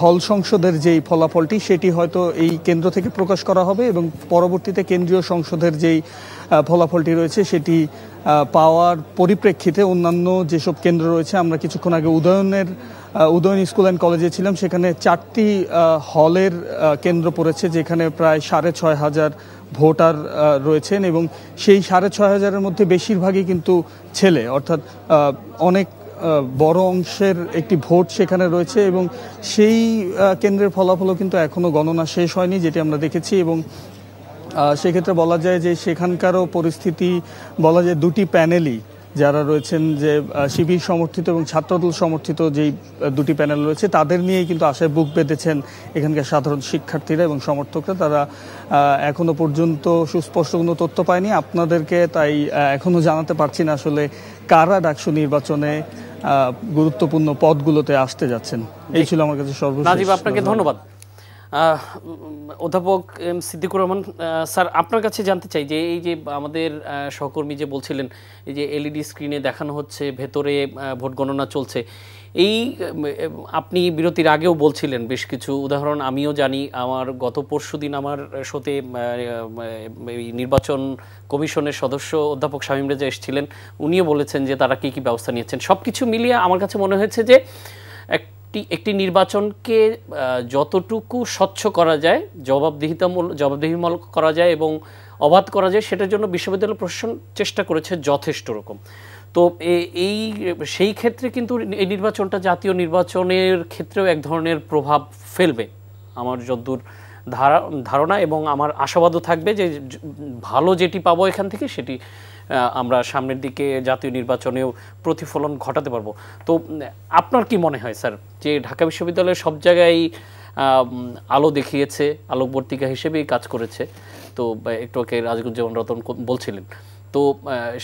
হল সংসদের যেই ফলাফলটি সেটি হয়তো এই কেন্দ্র থেকে প্রকাশ করা হবে এবং পরবর্তীতে কেন্দ্রীয় সংসদের যেই ফলাফলটি রয়েছে সেটি পাওয়ার পরিপ্রেক্ষিতে অন্যান্য যেসব কেন্দ্র রয়েছে, আমরা কিছুক্ষণ আগে উদয়ন স্কুল অ্যান্ড কলেজে ছিলাম, সেখানে 4টি হলের কেন্দ্র পড়েছে যেখানে প্রায় 6,500 ভোটার রয়েছেন। এবং সেই 6,500-এর মধ্যে বেশিরভাগই কিন্তু ছেলে, অর্থাৎ অনেক বড় অংশের একটি ভোট সেখানে রয়েছে। এবং সেই কেন্দ্রের ফলাফলও কিন্তু এখনো গণনা শেষ হয়নি, যেটি আমরা দেখেছি। এবং সেক্ষেত্রে বলা যায় যে সেখানকারও পরিস্থিতি বলা যায় দুটি প্যানেলই যারা রয়েছেন, যে শিবির সমর্থিত এবং ছাত্রদল সমর্থিত যেই দুটি প্যানেল রয়েছে, তাদের নিয়েই কিন্তু আশায় বুক বেঁধেছেন এখানকার সাধারণ শিক্ষার্থীরা এবং সমর্থকরা। তারা এখনো পর্যন্ত সুস্পষ্ট কোনো তথ্য পায়নি। আপনাদেরকে তাই এখনো জানাতে পারছি না আসলে কারা ডাকসু নির্বাচনে গুরুত্বপূর্ণ পদগুলোতে আসতে যাচ্ছেন। এই ছিল আমার কাছে সর্বশেষ। নাজিব, আপনাকে ধন্যবাদ। অধ্যাপক সিদ্দিকুর রহমান স্যার, আপনার কাছে জানতে চাই যে এই যে আমাদের সহকর্মী যে বলছিলেন এই যে এলইডি স্ক্রিনে দেখানো হচ্ছে ভেতরে ভোট গণনা চলছে, এই আপনি বিরতির আগেও বলছিলেন বেশ কিছু উদাহরণ আমিও জানি। আমার গত পরশুদিন আমার শোতে নির্বাচন কমিশনের সদস্য অধ্যাপক শামীম রেজা এসেছিলেন, উনিও বলেছেন যে তারা কী কী ব্যবস্থা নিয়েছেন। সব কিছু মিলিয়ে আমার কাছে মনে হয়েছে যে একটি নির্বাচনকে যতটুকু স্বচ্ছ করা যায়, জবাবদিহিমূলক করা যায় এবং অবাধ করা যায়, সেটার জন্য বিশ্ববিদ্যালয় প্রশাসন চেষ্টা করেছে যথেষ্ট রকম। তো সেই ক্ষেত্রে কিন্তু এই নির্বাচনটা জাতীয় নির্বাচনের ক্ষেত্রেও এক ধরনের প্রভাব ফেলবে আমার যদ্দূর ধারণা, এবং আমার আশাবাদও থাকবে যে ভালো যেটি পাবো এখান থেকে সেটি আমরা সামনের দিকে জাতীয় নির্বাচনেও প্রতিফলন ঘটাতে পারবো। তো আপনার কি মনে হয় স্যার, যে ঢাকা বিশ্ববিদ্যালয় সব জায়গায় আলো দেখিয়েছে, আলোকবর্তিকা হিসেবেই কাজ করেছে, তো একটু আগে রাজীবুজ্জামান রতন বলছিলেন, তো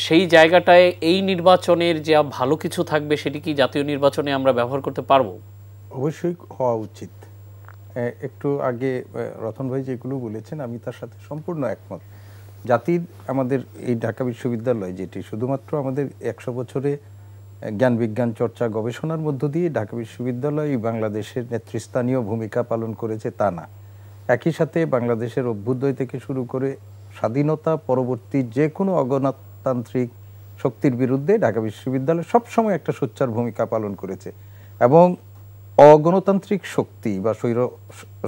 সেই জায়গাটায় এই নির্বাচনের যে ভালো কিছু থাকবে সেটি কি জাতীয় নির্বাচনে আমরা ব্যবহার করতে পারবো? অবশ্যই হওয়া উচিত। একটু আগে রতন ভাই যেগুলো বলেছেন আমি তার সাথে সম্পূর্ণ একমত। জাতির আমাদের এই ঢাকা বিশ্ববিদ্যালয়, যেটি শুধুমাত্র আমাদের 100 বছরে জ্ঞান বিজ্ঞান চর্চা গবেষণার মধ্য দিয়ে ঢাকা বিশ্ববিদ্যালয় বাংলাদেশের নেতৃস্থানীয় ভূমিকা পালন করেছে তা না, একই সাথে বাংলাদেশের অভ্যুদয় থেকে শুরু করে স্বাধীনতা পরবর্তী যে কোনো অগণতান্ত্রিক শক্তির বিরুদ্ধে ঢাকা বিশ্ববিদ্যালয় সবসময় একটা সোচ্চার ভূমিকা পালন করেছে। এবং অগণতান্ত্রিক শক্তি বা স্বৈর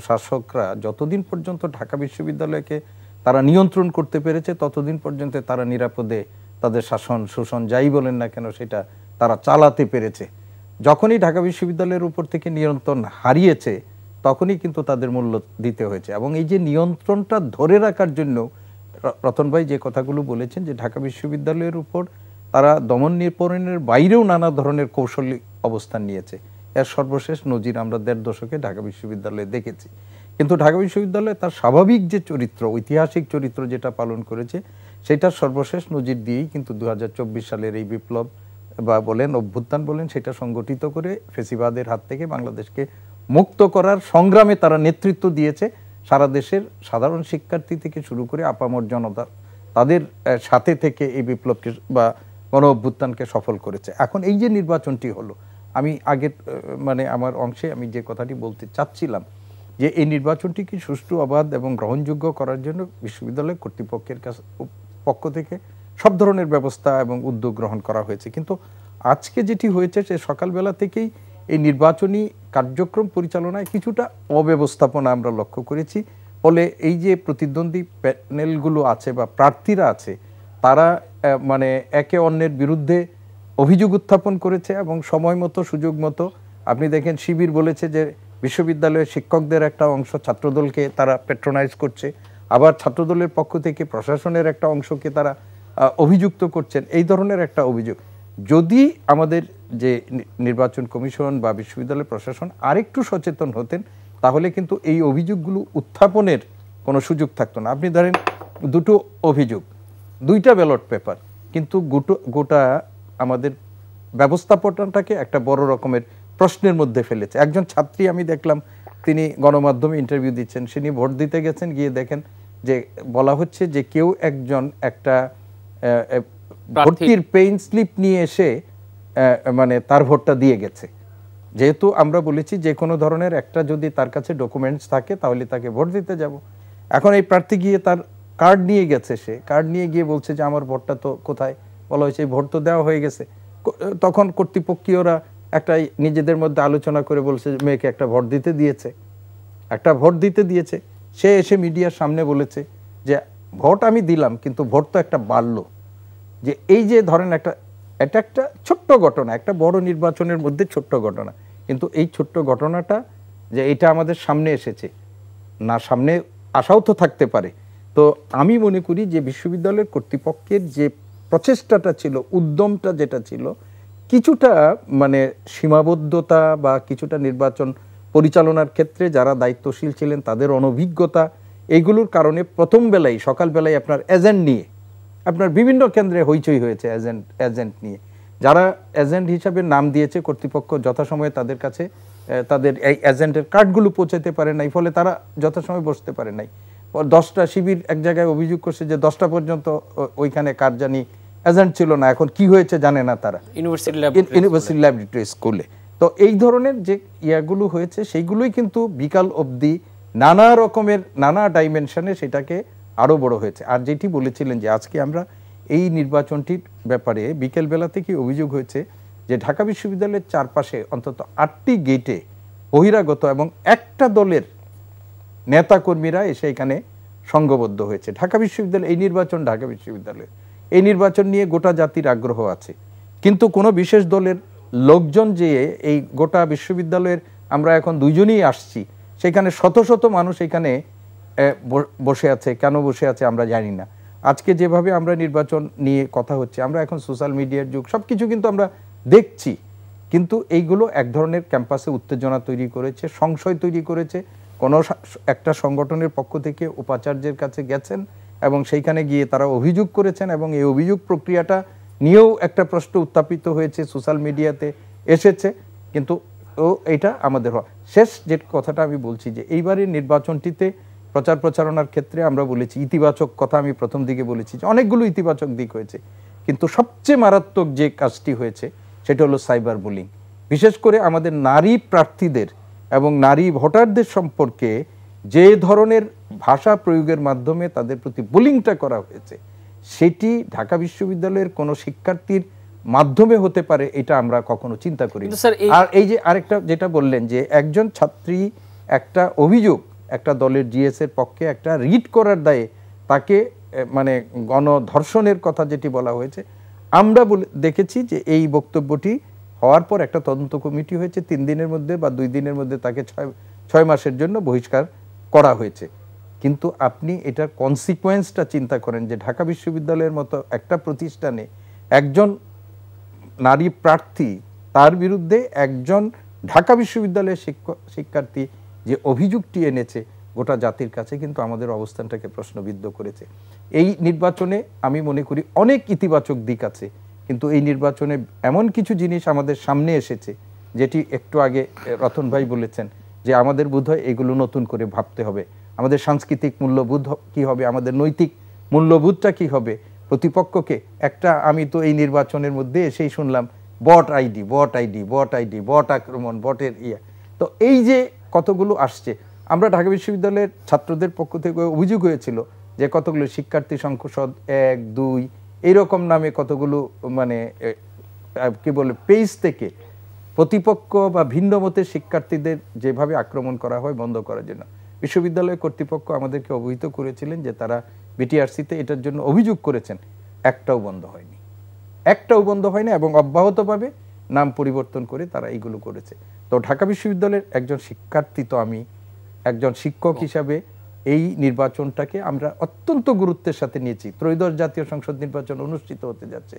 শাসকরা যতদিন পর্যন্ত ঢাকা বিশ্ববিদ্যালয়কে তারা নিয়ন্ত্রণ করতে পেরেছে ততদিন পর্যন্ত তারা নিরাপদে তাদের শাসন শোষণ যাই বলেন না কেন সেটা তারা চালাতে পেরেছে। যখনই ঢাকা বিশ্ববিদ্যালয়ের উপর থেকে নিয়ন্ত্রণ হারিয়েছে তখনই কিন্তু তাদের মূল্য দিতে হয়েছে। এবং এই যে নিয়ন্ত্রণটা ধরে রাখার জন্য রতন ভাই যে কথাগুলো বলেছেন যে ঢাকা বিশ্ববিদ্যালয়ের উপর তারা দমন নিপীড়নের বাইরেও নানা ধরনের কৌশলী অবস্থান নিয়েছে। এর সর্বশেষ নজির আমরা ১.৫ দশকে ঢাকা বিশ্ববিদ্যালয়ে দেখেছি। কিন্তু ঢাকা বিশ্ববিদ্যালয় তার স্বাভাবিক যে চরিত্র, ঐতিহাসিক চরিত্র যেটা পালন করেছে সেটার সর্বশেষ নজির দিয়েই কিন্তু ২০২৪ সালের এই বিপ্লব বা বলেন অভ্যুত্থান বলেন সেটা সংগঠিত করে ফেসিবাদের হাত থেকে বাংলাদেশকে মুক্ত করার সংগ্রামে তারা নেতৃত্ব দিয়েছে। সারা দেশের সাধারণ শিক্ষার্থী থেকে শুরু করে আপামর জনতা তাদের সাথে থেকে এই বিপ্লবকে বা গণ অভ্যুত্থানকে সফল করেছে। এখন এই যে নির্বাচনটি হলো, আমি আগের মানে আমার অংশে আমি যে কথাটি বলতে চাচ্ছিলাম যে এই নির্বাচনটি কি সুষ্ঠু, অবাধ এবং গ্রহণযোগ্য করার জন্য বিশ্ববিদ্যালয় কর্তৃপক্ষের পক্ষ থেকে সব ধরনের ব্যবস্থা এবং উদ্যোগ গ্রহণ করা হয়েছে। কিন্তু আজকে যেটি হয়েছে সে সকালবেলা থেকেই এই নির্বাচনী কার্যক্রম পরিচালনায় কিছুটা অব্যবস্থাপনা আমরা লক্ষ্য করেছি। ফলে এই যে প্রতিদ্বন্দ্বী প্যানেলগুলো আছে বা প্রার্থীরা আছে তারা মানে একে অন্যের বিরুদ্ধে অভিযোগ উত্থাপন করেছে এবং সময় মতো সুযোগ মতো আপনি দেখেন শিবির বলেছে যে বিশ্ববিদ্যালয়ের শিক্ষকদের একটা অংশ ছাত্রদলকে তারা প্যাট্রোনাইজ করছে, আবার ছাত্রদলের পক্ষ থেকে প্রশাসনের একটা অংশকে তারা অভিযুক্ত করছেন। এই ধরনের একটা অভিযোগ যদি আমাদের যে নির্বাচন কমিশন বা বিশ্ববিদ্যালয় প্রশাসন আরেকটু সচেতন হতেন তাহলে কিন্তু এই অভিযোগগুলো উত্থাপনের কোনো সুযোগ থাকতো না। আপনি ধরেন দুটো অভিযোগ, 2টা ব্যালট পেপার, কিন্তু গোটা আমাদের ব্যবস্থাপনাটাকে একটা বড় রকমের প্রশ্নের মধ্যে ফেলেছে। একজন ছাত্রী আমি দেখলাম তিনি গণমাধ্যমে ইন্টারভিউ দিচ্ছেন, তিনি ভোট দিতে গেছেন, গিয়ে দেখেন যে বলা হচ্ছে যে কেউ একজন একটা ভোটের পেইন স্লিপ নিয়ে এসে মানে তার ভোটটা দিয়ে গেছে। যেহেতু আমরা বলেছি যে কোনো ধরনের একটা যদি তার কাছে ডকুমেন্টস থাকে তাহলে তাকে ভোট দিতে যাব। এখন এই প্রার্থী গিয়ে তার কার্ড নিয়ে গেছে, সে কার্ড নিয়ে গিয়ে বলছে যে আমার ভোটটা তো কোথায়, বলা হয়েছে ভোট তো দেওয়া হয়ে গেছে। তখন কর্তৃপক্ষীয়রা একটা নিজেদের মধ্যে আলোচনা করে বলছে মেয়েকে একটা ভোট দিতে দিয়েছে, সে এসে মিডিয়ার সামনে বলেছে যে ভোট আমি দিলাম কিন্তু ভোট তো একটা বাড়লো। যে এই যে ধরেন এটা একটা ছোট্ট ঘটনা, একটা বড় নির্বাচনের মধ্যে ছোট্ট ঘটনা, কিন্তু এই ছোট্ট ঘটনাটা যে এটা আমাদের সামনে এসেছে না, সামনে আশাও তো থাকতে পারে। তো আমি মনে করি যে বিশ্ববিদ্যালয়ের কর্তৃপক্ষের যে প্রচেষ্টাটা ছিল, উদ্যমটা যেটা ছিল, কিছুটা মানে সীমাবদ্ধতা বা কিছুটা নির্বাচন পরিচালনার ক্ষেত্রে যারা দায়িত্বশীল ছিলেন তাদের অনভিজ্ঞতা, এইগুলোর কারণে প্রথম বেলায় সকালবেলায় আপনার এজেন্ট নিয়ে আপনার বিভিন্ন কেন্দ্রে হইচই হয়েছে। এজেন্ট নিয়ে যারা এজেন্ট হিসাবে নাম দিয়েছে কর্তৃপক্ষ যথাসময়ে তাদের কাছে তাদের এই এজেন্টের কার্ডগুলো পৌঁছাতে পারে নাই, ফলে তারা যথাসময়ে বসতে পারে নাই। 10টা শিবির এক জায়গায় অভিযোগ করছে যে 10টা পর্যন্ত ওইখানে কার জানি এজেন্ট ছিল না, এখন কি হয়েছে জানে না তারা, ইউনিভার্সিটি ল্যাবরেটরি স্কুলে। তো এই ধরনের যে ইয়াগুলো হয়েছে সেইগুলোই কিন্তু বিকাল অবধি নানা রকমের নানা ডাইমেনশনে সেটাকে আরও বড় হয়েছে। আর যেটি বলেছিলেন যে আজকে আমরা এই নির্বাচনটির ব্যাপারে বিকেলবেলা থেকে অভিযোগ হয়েছে যে ঢাকা বিশ্ববিদ্যালয়ের চারপাশে অন্তত 8টি গেটে বহিরাগত এবং একটা দলের নেতাকর্মীরা এসে এখানে সংঘবদ্ধ হয়েছে। ঢাকা বিশ্ববিদ্যালয় এই নির্বাচন, ঢাকা বিশ্ববিদ্যালয়ের এই নির্বাচন নিয়ে গোটা জাতির আগ্রহ আছে, কিন্তু কোনো বিশেষ দলের লোকজন যে এই গোটা বিশ্ববিদ্যালয়ের আমরা এখন 2জনই আসছি, সেখানে শত শত মানুষ এখানে বসে আছে। কেন বসে আছে আমরা জানি না। আজকে যেভাবে আমরা নির্বাচন নিয়ে কথা হচ্ছে, আমরা এখন সোশ্যাল মিডিয়ার যুগ, সব কিছু কিন্তু আমরা দেখছি, কিন্তু এইগুলো এক ধরনের ক্যাম্পাসে উত্তেজনা তৈরি করেছে, সংশয় তৈরি করেছে। কোনো একটা সংগঠনের পক্ষ থেকে উপাচার্যের কাছে গেছেন এবং সেইখানে গিয়ে তারা অভিযোগ করেছেন এবং এই অভিযোগ প্রক্রিয়াটা নিয়েও একটা প্রশ্ন উত্থাপিত হয়েছে, সোশ্যাল মিডিয়াতে এসেছে। কিন্তু এটা আমাদের শেষ যে কথাটা আমি বলছি যে এইবারের নির্বাচনটিতে প্রচার প্রচারণার ক্ষেত্রে আমরা বলেছি ইতিবাচক কথা, আমি প্রথম দিকে বলেছি যে অনেকগুলো ইতিবাচক দিক হয়েছে, কিন্তু সবচেয়ে মারাত্মক যে কাজটি হয়েছে সেটা হলো সাইবার বুলিং। বিশেষ করে আমাদের নারী প্রার্থীদের এবং নারী ভোটারদের সম্পর্কে যে ধরনের ভাষা প্রয়োগের মাধ্যমে তাদের প্রতি বুলিংটা করা হয়েছে, সেটি ঢাকা বিশ্ববিদ্যালয়ের কোনো শিক্ষার্থীর মাধ্যমে হতে পারে এটা আমরা কখনো চিন্তা করি। আর এই যে আরেকটা যেটা বললেন যে একজন ছাত্রী একটা অভিযোগ একটা দলের জিএস এর পক্ষে একটা রিট করার দায়ে তাকে মানে গণধর্ষণের কথা যেটি বলা হয়েছে, আমরা দেখেছি যে এই বক্তব্যটি হওয়ার পর একটা তদন্ত কমিটি হয়েছে, 3 দিনের মধ্যে বা 2 দিনের মধ্যে তাকে 6 মাসের জন্য বহিষ্কার করা হয়েছে। কিন্তু আপনি এটার কনসিকোয়েন্সটা চিন্তা করেন যে ঢাকা বিশ্ববিদ্যালয়ের মতো একটা প্রতিষ্ঠানে একজন নারী প্রার্থী, তার বিরুদ্ধে একজন ঢাকা বিশ্ববিদ্যালয়ের শিক্ষার্থী যে অভিযোগটি এনেছে, গোটা জাতির কাছে কিন্তু আমাদের অবস্থানটাকে প্রশ্নবিদ্ধ করেছে। এই নির্বাচনে আমি মনে করি অনেক ইতিবাচক দিক আছে, কিন্তু এই নির্বাচনে এমন কিছু জিনিস আমাদের সামনে এসেছে যেটি একটু আগে রতন ভাই বলেছেন যে আমাদের বোধহয় এগুলো নতুন করে ভাবতে হবে। আমাদের সাংস্কৃতিক মূল্যবোধ কি হবে, আমাদের নৈতিক মূল্যবোধটা কি হবে। প্রতিপক্ষকে আমি তো এই নির্বাচনের মধ্যে এসেই শুনলাম bot ID, bot ID, bot ID, bot আক্রমণ, বটের তো এই যে কতগুলো আসছে, আমরা ঢাকা বিশ্ববিদ্যালয়ের ছাত্রদের পক্ষ থেকে অভিযোগ হয়েছিল যে কতগুলো শিক্ষার্থী সংসদ 1, 2 এইরকম নামে কতগুলো মানে কি বলে পেজ থেকে প্রতিপক্ষ বা ভিন্ন মতের শিক্ষার্থীদের যেভাবে আক্রমণ করা হয় বন্ধ করার জন্য বিশ্ববিদ্যালয় কর্তৃপক্ষ আমাদেরকে অবহিত করেছিলেন যে তারা বিটিআরসিতে এটার জন্য অভিযোগ করেছেন, একটাও বন্ধ হয়নি, একটাও বন্ধ হয়নি এবং অব্যাহতভাবে নাম পরিবর্তন করে তারা এইগুলো করেছে। তো ঢাকা বিশ্ববিদ্যালয়ের একজন শিক্ষার্থী, তো আমি একজন শিক্ষক হিসাবে এই নির্বাচনটাকে আমরা অত্যন্ত গুরুত্বের সাথে নিয়েছি। ত্রয়োদশ জাতীয় সংসদ নির্বাচন অনুষ্ঠিত হতে যাচ্ছে।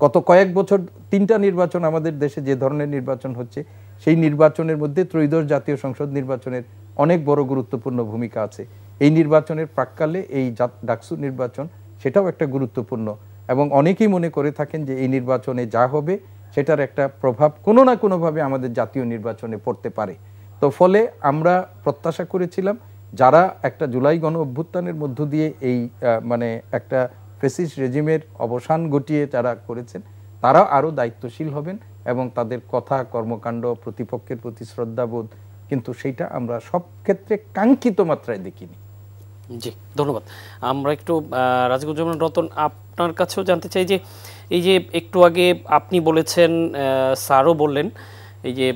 গত কয়েক বছর 3টা নির্বাচন আমাদের দেশে যে ধরনের নির্বাচন হচ্ছে, সেই নির্বাচনের মধ্যে ত্রয়োদশ জাতীয় সংসদ নির্বাচনের অনেক বড় গুরুত্বপূর্ণ ভূমিকা আছে। এই নির্বাচনের প্রাক্কালে এই ডাকসু নির্বাচন সেটাও একটা গুরুত্বপূর্ণ, এবং অনেকেই মনে করে থাকেন যে এই নির্বাচনে যা হবে সেটার একটা প্রভাব কোনো না কোনোভাবে আমাদের জাতীয় নির্বাচনে পড়তে পারে। তো ফলে আমরা প্রত্যাশা করেছিলাম যারা একটা জুলাই গণ অভ্যুত্থানের মধ্য দিয়ে এই মানে একটা ফ্যাসিস্ট রেজিমের অবসান ঘটিয়ে যারা করেছেন, তারা আরও দায়িত্বশীল হবেন এবং তাদের কথা, কর্মকাণ্ড, প্রতিপক্ষের প্রতি শ্রদ্ধাবোধ, কিন্তু সেইটা আমরা সব ক্ষেত্রে কাঙ্ক্ষিত মাত্রায় দেখিনি। জি, ধন্যবাদ। আমরা একটু রাজিকুজ্জামান রতন, আপনার কাছেও জানতে চাই যে এই যে একটু আগে আপনি বলেছেন, স্যারও বললেন, এই যে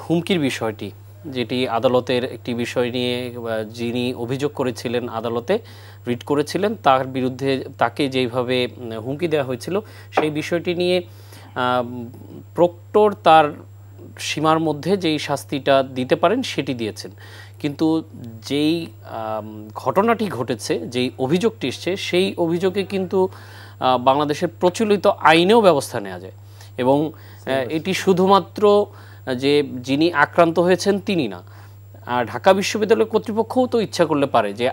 হুমকির বিষয়টি, যেটি আদালতের একটি বিষয় নিয়ে যিনি অভিযোগ করেছিলেন, আদালতে রিট করেছিলেন, তার বিরুদ্ধে তাকে যেইভাবে হুমকি দেওয়া হয়েছিল, সেই বিষয়টি নিয়ে প্রক্টর তার সীমার মধ্যে যেই শাস্তিটা দিতে পারেন সেটি দিয়েছেন। কিন্তু যেই ঘটনাটি ঘটেছে, যেই অভিযোগটি এসছে, সেই অভিযোগে কিন্তু বাংলাদেশের প্রচলিত আইনেও ব্যবস্থা নেওয়া যায়, এবং এটি শুধুমাত্র যে যিনি আক্রান্ত হয়েছেন তিনি না, ঢাকা বিশ্ববিদ্যালয় কর্তৃপক্ষও তো ইচ্ছা করলে পারে যে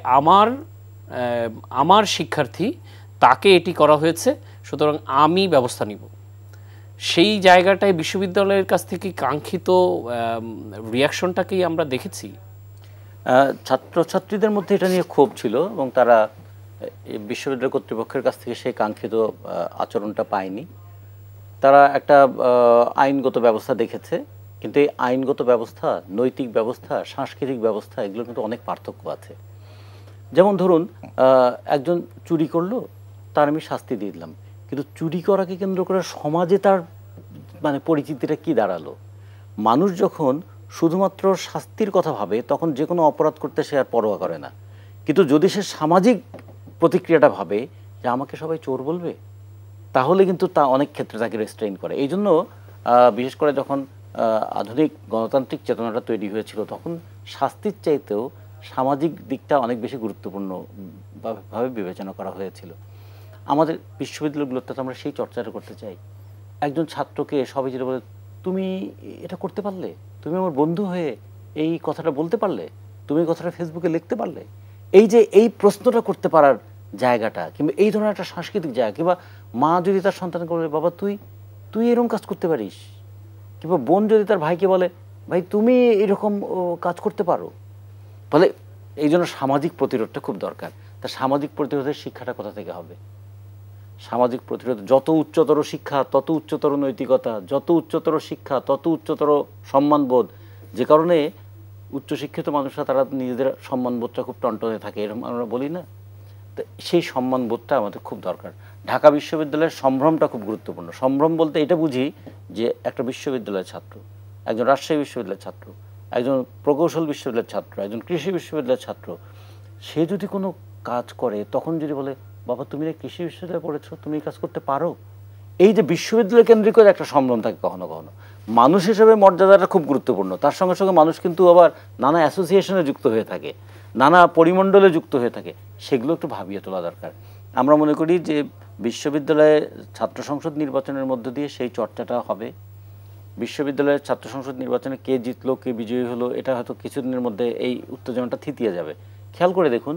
আমার শিক্ষার্থী, তাকে এটি করা হয়েছে, সুতরাং আমি ব্যবস্থা নিব। সেই জায়গাটায় বিশ্ববিদ্যালয়ের কাছ থেকে কাঙ্ক্ষিত রিয়াকশনটাকেই আমরা দেখেছি। ছাত্রছাত্রীদের মধ্যে এটা নিয়ে ক্ষোভ ছিল এবং তারা বিশ্ববিদ্যালয় কর্তৃপক্ষের কাছ থেকে সেই কাঙ্ক্ষিত আচরণটা পায়নি। তারা একটা আইনগত ব্যবস্থা দেখেছে, কিন্তু এই আইনগত ব্যবস্থা, নৈতিক ব্যবস্থা, সাংস্কৃতিক ব্যবস্থা, এগুলোর কিন্তু অনেক পার্থক্য আছে। যেমন ধরুন, একজন চুরি করলো, তার আমি শাস্তি দিয়ে দিলাম, কিন্তু চুরি করাকে কেন্দ্র করে সমাজে তার মানে পরিচিতিটা কি দাঁড়ালো? মানুষ যখন শুধুমাত্র শাস্তির কথা ভাবে তখন যে কোনো অপরাধ করতে সে আর পরোয়া করে না, কিন্তু যদি সে সামাজিক প্রতিক্রিয়াটা ভাবে যে আমাকে সবাই চোর বলবে, তাহলে কিন্তু তা অনেক ক্ষেত্রে তাকে রেস্ট্রেইন করে। এই জন্য বিশেষ করে যখন আধুনিক গণতান্ত্রিক চেতনাটা তৈরি হয়েছিল, তখন শাস্তির চাইতেও সামাজিক দিকটা অনেক বেশি গুরুত্বপূর্ণভাবে বিবেচনা করা হয়েছিল। আমাদের বিশ্ববিদ্যালয়গুলোতে তো আমরা সেই চর্চাটা করতে চাই। একজন ছাত্রকে সবাই যেটা বলে, তুমি এটা করতে পারলে, তুমি আমার বন্ধু হয়ে এই কথাটা বলতে পারলে, তুমি কথাটা ফেসবুকে লিখতে পারলে, এই যে এই প্রশ্নটা করতে পারার জায়গাটা, কিংবা এই ধরনের একটা সাংস্কৃতিক জায়গা, কিংবা মা যদি তার সন্তানকে বলে, বাবা তুই এরকম কাজ করতে পারিস, কিংবা বোন যদি তার ভাইকে বলে, ভাই তুমি এরকম কাজ করতে পারো। ফলে এই জন্য সামাজিক প্রতিরোধটা খুব দরকার। তা সামাজিক প্রতিরোধের শিক্ষাটা কোথা থেকে হবে? সামাজিক প্রতিরোধ, যত উচ্চতর শিক্ষা তত উচ্চতর নৈতিকতা, যত উচ্চতর শিক্ষা তত উচ্চতর সম্মানবোধ, যে কারণে উচ্চশিক্ষিত মানুষরা তারা নিজেদের সম্মানবোধটা খুব টনটনে থাকে, এরকম আমরা বলি না? তো সেই সম্মানবোধটা আমাদের খুব দরকার। ঢাকা বিশ্ববিদ্যালয়ের সম্ভ্রমটা খুব গুরুত্বপূর্ণ। সম্ভ্রম বলতে এটা বুঝি যে একটা বিশ্ববিদ্যালয়ের ছাত্র, একজন রাজশাহী বিশ্ববিদ্যালয়ের ছাত্র, একজন প্রকৌশল বিশ্ববিদ্যালয়ের ছাত্র, একজন কৃষি বিশ্ববিদ্যালয়ের ছাত্র, সে যদি কোনো কাজ করে তখন যদি বলে বাবা তুমি না কৃষি বিশ্ববিদ্যালয়ে পড়েছো, তুমি এই কাজ করতে পারো। এই যে বিশ্ববিদ্যালয় কেন্দ্রিক করে একটা সম্ভ্রম থাকে কখনো কখনো। মানুষ হিসেবে মর্যাদাটা খুব গুরুত্বপূর্ণ, তার সঙ্গে সঙ্গে মানুষ কিন্তু আবার নানা অ্যাসোসিয়েশনে যুক্ত হয়ে থাকে, নানা পরিমণ্ডলে যুক্ত হয়ে থাকে, সেগুলো একটু ভাবিয়ে তোলা দরকার। আমরা মনে করি যে বিশ্ববিদ্যালয়ে ছাত্র সংসদ নির্বাচনের মধ্য দিয়ে সেই চর্চাটা হবে। বিশ্ববিদ্যালয়ের ছাত্র সংসদ নির্বাচনে কে জিতলো কে বিজয়ী হলো এটা হয়তো কিছুদিনের মধ্যে এই উত্তেজনাটা থিতিয়ে যাবে। খেয়াল করে দেখুন,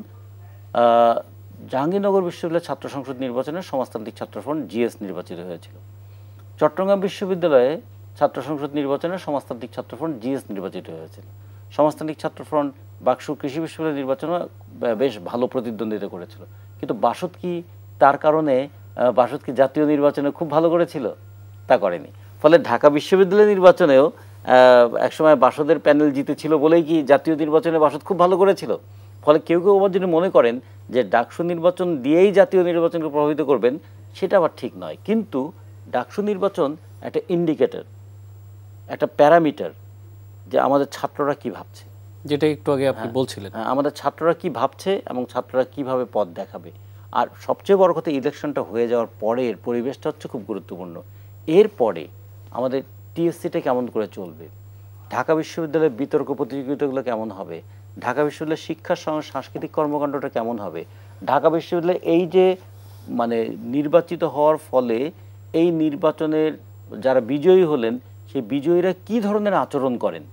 জাহাঙ্গীরনগর বিশ্ববিদ্যালয়ের ছাত্র সংসদ নির্বাচনে সমাজতান্ত্রিক ছাত্রফ্রন্ট জিএস নির্বাচিত হয়েছিল। চট্টগ্রাম বিশ্ববিদ্যালয়ে ছাত্র সংসদ নির্বাচনে সমাজতান্ত্রিক ছাত্রফ্রন্ট জিএস নির্বাচিত হয়েছিল। সমাজতান্ত্রিক ছাত্রফ্রন্ট বাকসু কৃষি বিশ্ববিদ্যালয় নির্বাচনে বেশ ভালো প্রতিদ্বন্দ্বিতা করেছিল, কিন্তু বাসদ কি তার কারণে বাসদ কি জাতীয় নির্বাচনে খুব ভালো করেছিল? তা করেনি। ফলে ঢাকা বিশ্ববিদ্যালয় নির্বাচনেও একসময় বাসদের প্যানেল জিতেছিল বলেই কি জাতীয় নির্বাচনে বাসদ খুব ভালো করেছিল? ফলে কেউ কেউ আবার যদি মনে করেন যে ডাকসু নির্বাচন দিয়েই জাতীয় নির্বাচনকে প্রভাবিত করবেন, সেটা আবার ঠিক নয়। কিন্তু ডাকসু নির্বাচন একটা ইন্ডিকেটর, একটা প্যারামিটার যে আমাদের ছাত্ররা কি ভাবছে, যেটা একটু আগে আপনি বলছিলেন। আমাদের ছাত্ররা কি ভাবছে এবং ছাত্ররা কিভাবে পথ দেখাবে। আর সবচেয়ে বড় কথা, ইলেকশনটা হয়ে যাওয়ার পরের পরিবেশটা হচ্ছে খুব গুরুত্বপূর্ণ। এরপরে আমাদের টিএসসিটা কেমন করে চলবে, ঢাকা বিশ্ববিদ্যালয়ের বিতর্ক প্রতিযোগিতাগুলো কেমন হবে, ঢাকা বিশ্ববিদ্যালয়ের শিক্ষার সঙ্গে সাংস্কৃতিক কর্মকাণ্ডটা কেমন হবে, ঢাকা বিশ্ববিদ্যালয়ে এই যে মানে নির্বাচিত হওয়ার ফলে এই নির্বাচনের যারা বিজয়ী হলেন সেই বিজয়ীরা কি ধরনের আচরণ করেন,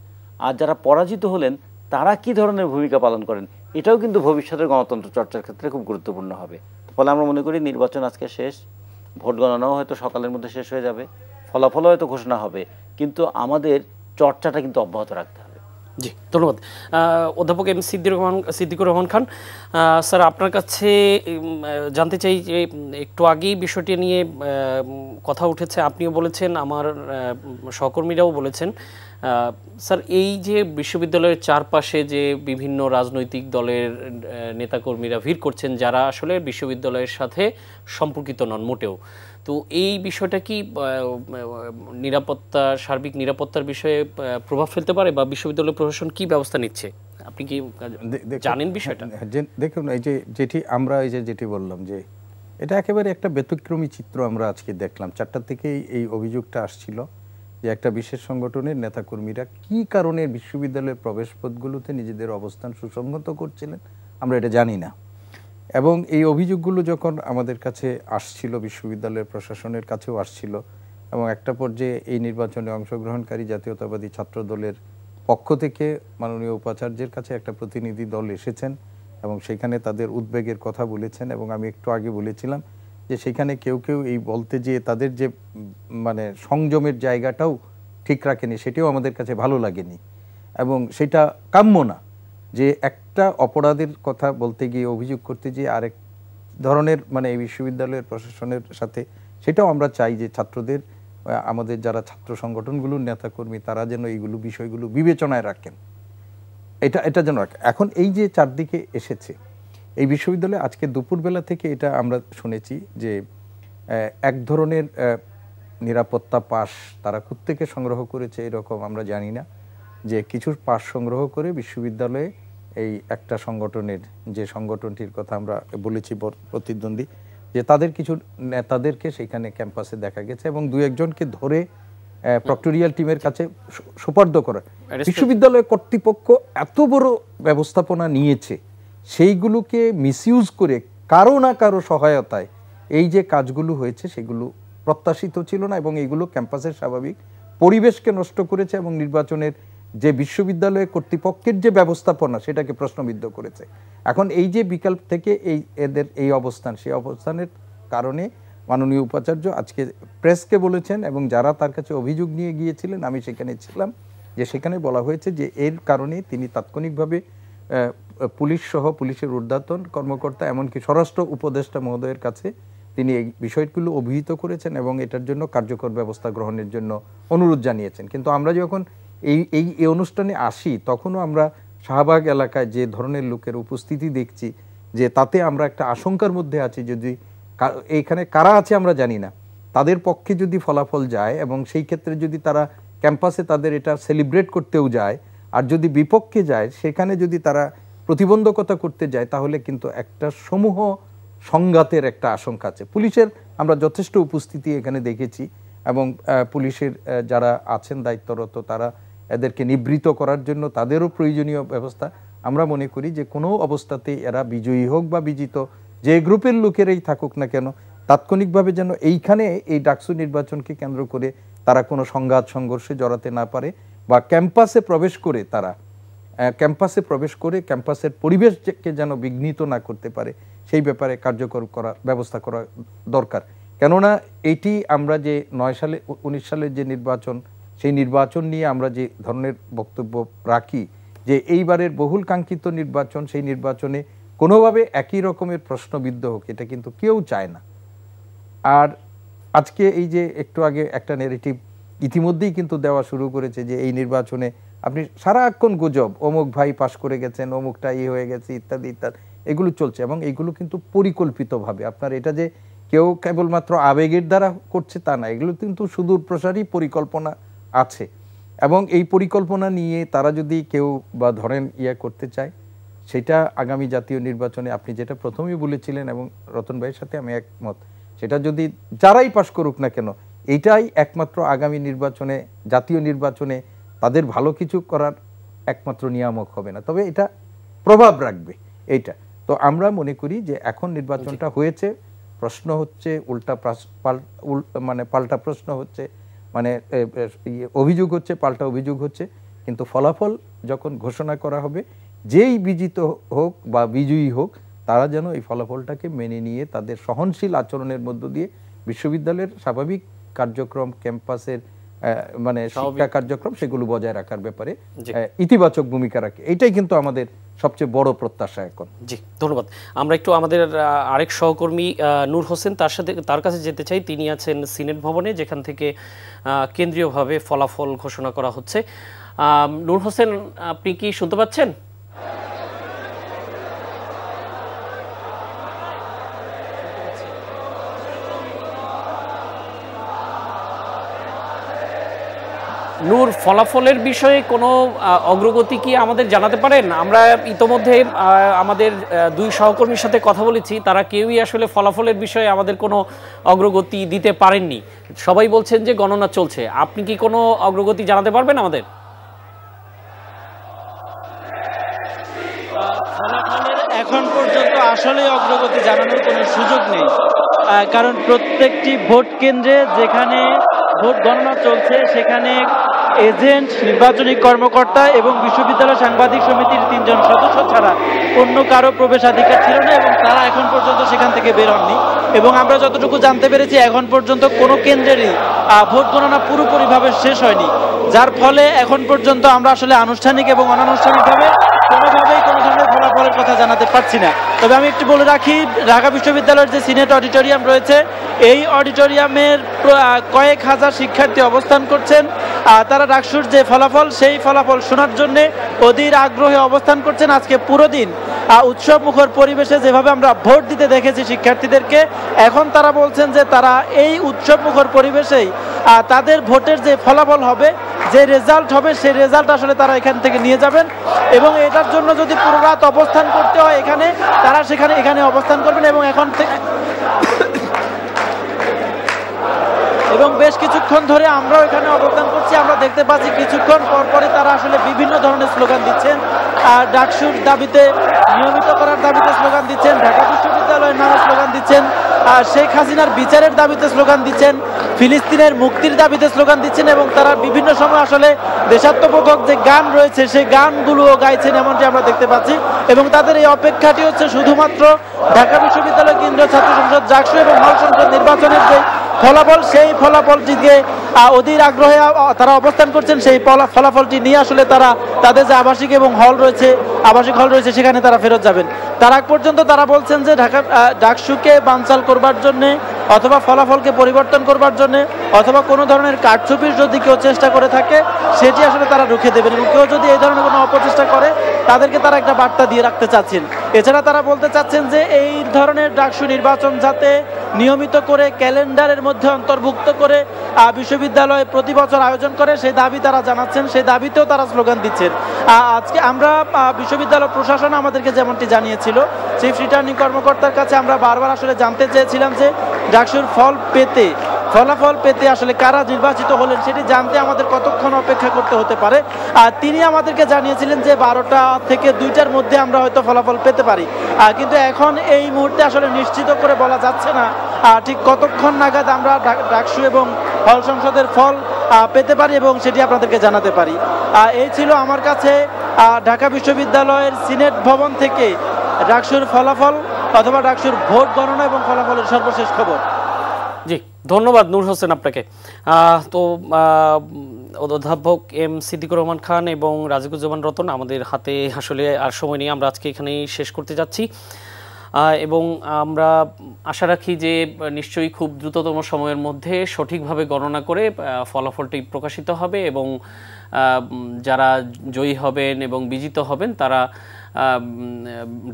আর যারা পরাজিত হলেন তারা কি ধরনের ভূমিকা পালন করেন, এটাও কিন্তু ভবিষ্যতের গণতন্ত্র চর্চার ক্ষেত্রে খুব গুরুত্বপূর্ণ হবে। ফলে আমরা মনে করি নির্বাচন আজকে শেষ, ভোট গণনাও হয়তো সকালের মধ্যে শেষ হয়ে যাবে, ফলাফলও হয়তো ঘোষণা হবে, কিন্তু আমাদের চর্চাটা কিন্তু অব্যাহত রাখতে হবে। জি, ধন্যবাদ অধ্যাপক এম সিদ্দিকুর রহমান খান। স্যার, আপনার কাছে জানতে চাই যে একটু আগেই বিষয়টি নিয়ে কথা উঠেছে, আপনিও বলেছেন, আমার সহকর্মীরাও বলেছেন। স্যার, এই যে বিশ্ববিদ্যালয়ের চারপাশে যে বিভিন্ন রাজনৈতিক দলের নেতাকর্মীরা ভিড় করছেন, যারা আসলে বিশ্ববিদ্যালয়ের সাথে সম্পর্কিত নন মোটেও, তো এই বিষয়টা কি নিরাপত্তা, সার্বিক নিরাপত্তার বিষয়ে প্রভাব ফেলতে পারে, বা বিশ্ববিদ্যালয় প্রশাসন কি ব্যবস্থা নিচ্ছে? আপনি কি জানেন বিষয়টা? দেখুন, এই যে যেটি বললাম যে এটা একেবারে একটা ব্যতিক্রমী চিত্র আমরা আজকে দেখলাম। 4টা থেকেই এই অভিযোগটা আসছিল যে একটা বিশেষ সংগঠনের নেতাকর্মীরা কি কারণে বিশ্ববিদ্যালয়ের প্রবেশপথগুলোতে নিজেদের অবস্থান সুসংহত করছিলেন আমরা এটা জানি না। এবং এই অভিযোগগুলো যখন আমাদের কাছে আসছিল, বিশ্ববিদ্যালয়ের প্রশাসনের কাছেও আসছিল, এবং একটা পর্যায়ে এই নির্বাচনে অংশগ্রহণকারী জাতীয়তাবাদী ছাত্র দলের পক্ষ থেকে মাননীয় উপাচার্যের কাছে একটা প্রতিনিধি দল এসেছেন এবং সেখানে তাদের উদ্বেগের কথা বলেছেন। এবং আমি একটু আগে বলেছিলাম যে সেখানে কেউ কেউ এই বলতে যে তাদের যে মানে সংযমের জায়গাটাও ঠিক রাখেনি, সেটাও আমাদের কাছে ভালো লাগেনি এবং সেটা কাম্য না যে একটা অপরাধের কথা বলতে গিয়ে, অভিযোগ করতে গিয়ে আরেক ধরনের মানে এই বিশ্ববিদ্যালয়ের প্রশাসনের সাথে, সেটাও আমরা চাই যে ছাত্রদের, আমাদের যারা ছাত্র সংগঠনগুলোর নেতাকর্মী তারা যেন এইগুলো বিষয়গুলো বিবেচনায় রাখেন, এটা যেন রাখেন। এখন এই যে চারদিকে এসেছে এই বিশ্ববিদ্যালয়ে আজকে দুপুরবেলা থেকে এটা আমরা শুনেছি যে এক ধরনের নিরাপত্তা পাস তারা কোত্থেকে সংগ্রহ করেছে এরকম আমরা জানি না, যে কিছু পাস সংগ্রহ করে বিশ্ববিদ্যালয়ে এই একটা সংগঠনের, যে সংগঠনটির কথা আমরা বলেছি প্রতিদ্বন্দ্বী, যে তাদের কিছু নেতাদেরকে সেখানে ক্যাম্পাসে দেখা গেছে এবং 2-1জনকে ধরে প্রক্টোরিয়াল টিমের কাছে সুপার্দ করা। বিশ্ববিদ্যালয় কর্তৃপক্ষ এত বড় ব্যবস্থাপনা নিয়েছে, সেইগুলোকে মিসইউজ করে কারো না কারো সহায়তায় এই যে কাজগুলো হয়েছে সেগুলো প্রত্যাশিত ছিল না এবং এইগুলো ক্যাম্পাসের স্বাভাবিক পরিবেশকে নষ্ট করেছে এবং নির্বাচনের যে বিশ্ববিদ্যালয় কর্তৃপক্ষের যে ব্যবস্থাপনা সেটাকে প্রশ্নবিদ্ধ করেছে। এখন এই যে বিকাল থেকে এদের এই অবস্থান, সেই অবস্থানের কারণে মাননীয় উপাচার্য আজকে প্রেসকে বলেছেন এবং যারা তার কাছে অভিযোগ নিয়ে গিয়েছিলেন, আমি সেখানে ছিলাম, যে সেখানে বলা হয়েছে যে এর কারণে তিনি তাৎক্ষণিকভাবে পুলিশ সহ পুলিশের ঊর্ধ্বতন কর্মকর্তা এমনকি স্বরাষ্ট্র উপদেষ্টা মহোদয়ের কাছে তিনি এই বিষয়গুলো অভিহিত করেছেন এবং এটার জন্য কার্যকর ব্যবস্থা গ্রহণের জন্য অনুরোধ জানিয়েছেন। কিন্তু আমরা যখন এই অনুষ্ঠানে আসি তখনও আমরা শাহবাগ এলাকায় যে ধরনের লোকের উপস্থিতি দেখছি, যে তাতে আমরা একটা আশঙ্কার মধ্যে আছি, যদি এইখানে কারা আছে আমরা জানি না, তাদের পক্ষে যদি ফলাফল যায় এবং সেই ক্ষেত্রে যদি তারা ক্যাম্পাসে তাদের এটা সেলিব্রেট করতেও যায়, আর যদি বিপক্ষে যায় সেখানে যদি তারা প্রতিবন্ধকতা করতে যায়, তাহলে কিন্তু একটা সমূহ সংঘাতের একটা আশঙ্কা আছে। পুলিশের আমরা যথেষ্ট উপস্থিতি এখানে দেখেছি এবং পুলিশের যারা আছেন দায়িত্বরত তারা এদেরকে নিবৃত্ত করার জন্য তাদেরও প্রয়োজনীয় ব্যবস্থা। আমরা মনে করি যে কোনো অবস্থাতেই এরা বিজয়ী হোক বা বিজিত যে গ্রুপের লোকেরাই থাকুক না কেন, তাৎক্ষণিকভাবে যেন এইখানে এই ডাকসু নির্বাচনকে কেন্দ্র করে তারা কোনো সংঘাত সংঘর্ষে জড়াতে না পারে বা ক্যাম্পাসে প্রবেশ করে ক্যাম্পাসের পরিবেশকে যেন বিঘ্নিত না করতে পারে, সেই ব্যাপারে কার্যকর করা ব্যবস্থা করা দরকার। কেননা এটি আমরা যে 19 সালের যে নির্বাচন, সেই নির্বাচন নিয়ে আমরা যে ধরনের বক্তব্য রাখি যে এইবারের বহুল কাঙ্ক্ষিত নির্বাচন, সেই নির্বাচনে কোনোভাবে একই রকমের প্রশ্নবিদ্ধ হোক এটা কিন্তু কেউ চায় না। আর আজকে এই যে একটু আগে একটা নেগেটিভ ইতিমধ্যেই কিন্তু দেওয়া শুরু করেছে যে এই নির্বাচনে আপনি সারাক্ষণ গুজব, অমুক ভাই পাশ করে গেছেন, অমুকটা হয়ে গেছে ইত্যাদি ইত্যাদি, এগুলো চলছে এবং এইগুলো কিন্তু পরিকল্পিতভাবে, আপনার এটা যে কেউ কেবলমাত্র আবেগের দ্বারা করছে তা না, এগুলো কিন্তু সুদূর প্রসারী পরিকল্পনা আছে এবং এই পরিকল্পনা নিয়ে তারা যদি কেউ বা ধরেন করতে চায়, সেটা আগামী জাতীয় নির্বাচনে আপনি যেটা প্রথমেই বলেছিলেন এবং রতন ভাইয়ের সাথে আমি একমত, সেটা যদি যারাই পাশ করুক না কেন এইটাই একমাত্র আগামী নির্বাচনে, জাতীয় নির্বাচনে তাদের ভালো কিছু করার একমাত্র নিয়ামক হবে না, তবে এটা প্রভাব রাখবে এইটা। তো আমরা মনে করি যে এখন নির্বাচনটা হয়েছে, প্রশ্ন হচ্ছে পাল্টা প্রশ্ন হচ্ছে, মানে অভিযোগ হচ্ছে, পাল্টা অভিযোগ হচ্ছে, কিন্তু ফলাফল যখন ঘোষণা করা হবে যেই বিজিত হোক বা বিজয়ী হোক তারা যেন এই ফলাফলটাকে মেনে নিয়ে তাদের সহনশীল আচরণের মধ্য দিয়ে বিশ্ববিদ্যালয়ের স্বাভাবিক কার্যক্রম, ক্যাম্পাসের মানে শিক্ষা কার্যক্রম সেগুলো বজায় রাখার ব্যাপারে ইতিবাচক ভূমিকা রাখে, এটাই কিন্তু আমাদের সবচেয়ে বড় প্রত্যাশা এখন। জি, ধন্যবাদ। আমরা একটু আমাদের আরেক সহকর্মী নূর হোসেন তার কাছে যেতে চাই। তিনি আছেন সিনেট ভবনে, যেখান থেকে কেন্দ্রীয়ভাবে ফলাফল ঘোষণা করা হচ্ছে। নূর হোসেন, আপনি কি শুনতে পাচ্ছেন? নূর, ফলাফলের বিষয়ে কোনো অগ্রগতি কি আমাদের জানাতে পারেন? আমরা ইতোমধ্যে আমাদের দুই সহকর্মীর সাথে কথা বলেছি, তারা কেউই আসলে ফলাফলের বিষয়ে আমাদের কোনো অগ্রগতি দিতে পারেননি। সবাই বলছেন যে গণনা চলছে। আপনি কি কোনো অগ্রগতি জানাতে পারবেন আমাদের? ফলাফলের এখন পর্যন্ত আসলে অগ্রগতি জানানোর কোনো সুযোগ নেই, কারণ প্রত্যেকটি ভোট কেন্দ্রে যেখানে ভোট গণনা চলছে সেখানে এজেন্ট, নির্বাচনী কর্মকর্তা এবং বিশ্ববিদ্যালয় সাংবাদিক সমিতির 3 জন সদস্য ছাড়া অন্য কারো প্রবেশাধিকার ছিল না এবং তারা এখন পর্যন্ত সেখান থেকে বের হননি। এবং আমরা যতটুকু জানতে পেরেছি এখন পর্যন্ত কোনো কেন্দ্রেরই ভোট গণনা পুরোপুরিভাবে শেষ হয়নি, যার ফলে এখন পর্যন্ত আমরা আসলে আনুষ্ঠানিক এবং অনানুষ্ঠানিকভাবে কোনোভাবেই কোনো ধরনের ফলাফলের কথা জানাতে পারছি না। তবে আমি একটু বলে রাখি, ঢাকা বিশ্ববিদ্যালয়ের যে সিনেট অডিটোরিয়াম রয়েছে, এই অডিটোরিয়ামের কয়েক হাজার শিক্ষার্থী অবস্থান করছেন। তারা ডাকসুর যে ফলাফল, সেই ফলাফল শোনার জন্য অধীর আগ্রহে অবস্থান করছেন। আজকে পুরো দিন উৎসব মুখর পরিবেশে যেভাবে আমরা ভোট দিতে দেখেছি শিক্ষার্থীদেরকে, এখন তারা বলছেন যে তারা এই উৎসব মুখর পরিবেশেই তাদের ভোটের যে ফলাফল হবে, যে রেজাল্ট হবে, সেই রেজাল্ট আসলে তারা এখান থেকে নিয়ে যাবেন এবং এটার জন্য যদি পুরো রাত অবস্থান করতে হয় এখানে, তারা এখানে অবস্থান করবেন এবং এখন থেকে এবং বেশ কিছুক্ষণ ধরে আমরাও এখানে অবস্থান করছি। আমরা দেখতে পাচ্ছি কিছুক্ষণ পরপরই তারা আসলে বিভিন্ন ধরনের স্লোগান দিচ্ছেন। ডাকসুর দাবিতে, নিয়মিত করার দাবিতে স্লোগান দিচ্ছেন, ঢাকা বিশ্ববিদ্যালয়ের নামে স্লোগান দিচ্ছেন, শেখ হাসিনার বিচারের দাবিতে স্লোগান দিচ্ছেন, ফিলিস্তিনের মুক্তির দাবিতে স্লোগান দিচ্ছেন এবং তারা বিভিন্ন সময় আসলে দেশাত্মবোধক যে গান রয়েছে সেই গানগুলোও গাইছেন, এমনটি আমরা দেখতে পাচ্ছি। এবং তাদের এই অপেক্ষাটি হচ্ছে শুধুমাত্র ঢাকা বিশ্ববিদ্যালয় কেন্দ্রীয় ছাত্র সংসদ ডাকসু এবং হল সংসদ নির্বাচনের যে ফলাফল, সেই ফলাফলটিকে অধীর আগ্রহে তারা অবস্থান করছেন। সেই ফলাফলটি নিয়ে আসলে তারা তাদের যে আবাসিক এবং হল রয়েছে, আবাসিক হল রয়েছে, সেখানে তারা ফেরত যাবেন। তার আগ পর্যন্ত তারা বলছেন যে ডাকসুকে বানচাল করবার জন্যে অথবা ফলাফলকে পরিবর্তন করবার জন্যে অথবা কোনো ধরনের কারচুপির যদি কেউ চেষ্টা করে থাকে সেটি আসলে তারা রুখে দেবেন এবং কেউ যদি এই ধরনের কোনো অপচেষ্টা করে তাদেরকে তারা একটা বার্তা দিয়ে রাখতে চাচ্ছেন। এছাড়া তারা বলতে চাচ্ছেন যে এই ধরনের ডাকসু নির্বাচন যাতে নিয়মিত করে ক্যালেন্ডারের মধ্যে অন্তর্ভুক্ত করে বিশ্ববিদ্যালয় প্রতি বছর আয়োজন করে, সেই দাবি তারা জানাচ্ছেন, সেই দাবিতেও তারা স্লোগান দিচ্ছেন। আজকে আমরা বিশ্ববিদ্যালয় প্রশাসন আমাদেরকে যেমনটি জানিয়েছিল, চিফ রিটার্নিং কর্মকর্তার কাছে আমরা বারবার আসলে জানতে চেয়েছিলাম যে ডাকসুর ফলাফল পেতে আসলে কারা নির্বাচিত হলেন সেটি জানতে আমাদের কতক্ষণ অপেক্ষা করতে হতে পারে। তিনি আমাদেরকে জানিয়েছিলেন যে 12টা থেকে 2টার মধ্যে আমরা হয়তো ফলাফল পেতে পারি, কিন্তু এখন এই মুহূর্তে আসলে নিশ্চিত করে বলা যাচ্ছে না ঠিক কতক্ষণ নাগাদ আমরা ডাকসু এবং হল সংসদের ফল পেতে পারি এবং সেটি আপনাদেরকে জানাতে পারি। এই ছিল আমার কাছে ঢাকা বিশ্ববিদ্যালয়ের সিনেট ভবন থেকে ডাকসুর ফলাফল অথবা ডাকসুর ভোট গণনা এবং ফলাফলের সর্বশেষ খবর। জি, ধন্যবাদ নূর হোসেন আপনাকে। তো অধ্যাপক এম সিদ্দিকুর রহমান খান এবং রাজিকুজ্জামান রতন, আমাদের হাতে আসলে আর সময় নেই, আমরা আজকে এখানেই শেষ করতে যাচ্ছি এবং আমরা আশা রাখি যে নিশ্চয়ই খুব দ্রুততম সময়ের মধ্যে সঠিকভাবে গণনা করে ফলাফলটি প্রকাশিত হবে এবং যারা জয়ী হবেন এবং বিজিত হবেন তারা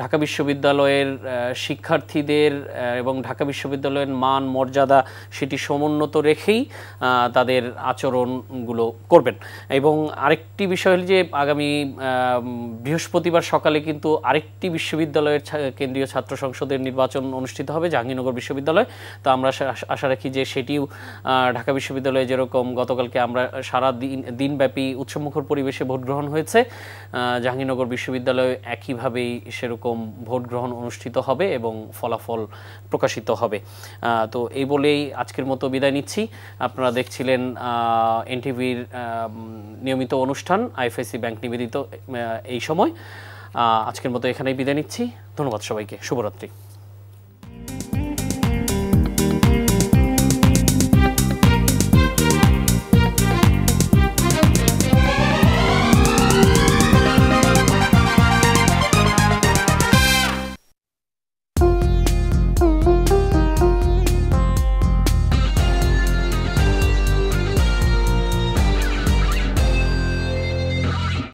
ঢাকা বিশ্ববিদ্যালয়ের শিক্ষার্থীদের এবং ঢাকা বিশ্ববিদ্যালয়ের মান মর্যাদা সেটি সমুন্নত রেখেই তাদের আচরণগুলো করবেন। এবং আরেকটি বিষয় হল যে আগামী বৃহস্পতিবার সকালে কিন্তু আরেকটি বিশ্ববিদ্যালয়ের কেন্দ্রীয় ছাত্র সংসদের নির্বাচন অনুষ্ঠিত হবে, জাহাঙ্গীরনগর বিশ্ববিদ্যালয়। তো আমরা আশা রাখি যে সেটিও ঢাকা বিশ্ববিদ্যালয়ে যেরকম গতকালকে আমরা সারা দিনব্যাপী উৎসবমুখর পরিবেশে ভোট গ্রহণ হয়েছে, জাহাঙ্গীরনগর বিশ্ববিদ্যালয়ে একইভাবেই সেরকম ভোট গ্রহণ অনুষ্ঠিত হবে এবং ফলাফল প্রকাশিত হবে। তো এই বলেই আজকের মতো বিদায় নিচ্ছি। আপনারা দেখছিলেন এনটিভির নিয়মিত অনুষ্ঠান আইএফআইসি ব্যাংক নিবেদিত এই সময়। আজকের মতো এখানেই বিদায় নিচ্ছি। ধন্যবাদ সবাইকে, শুভরাত্রি।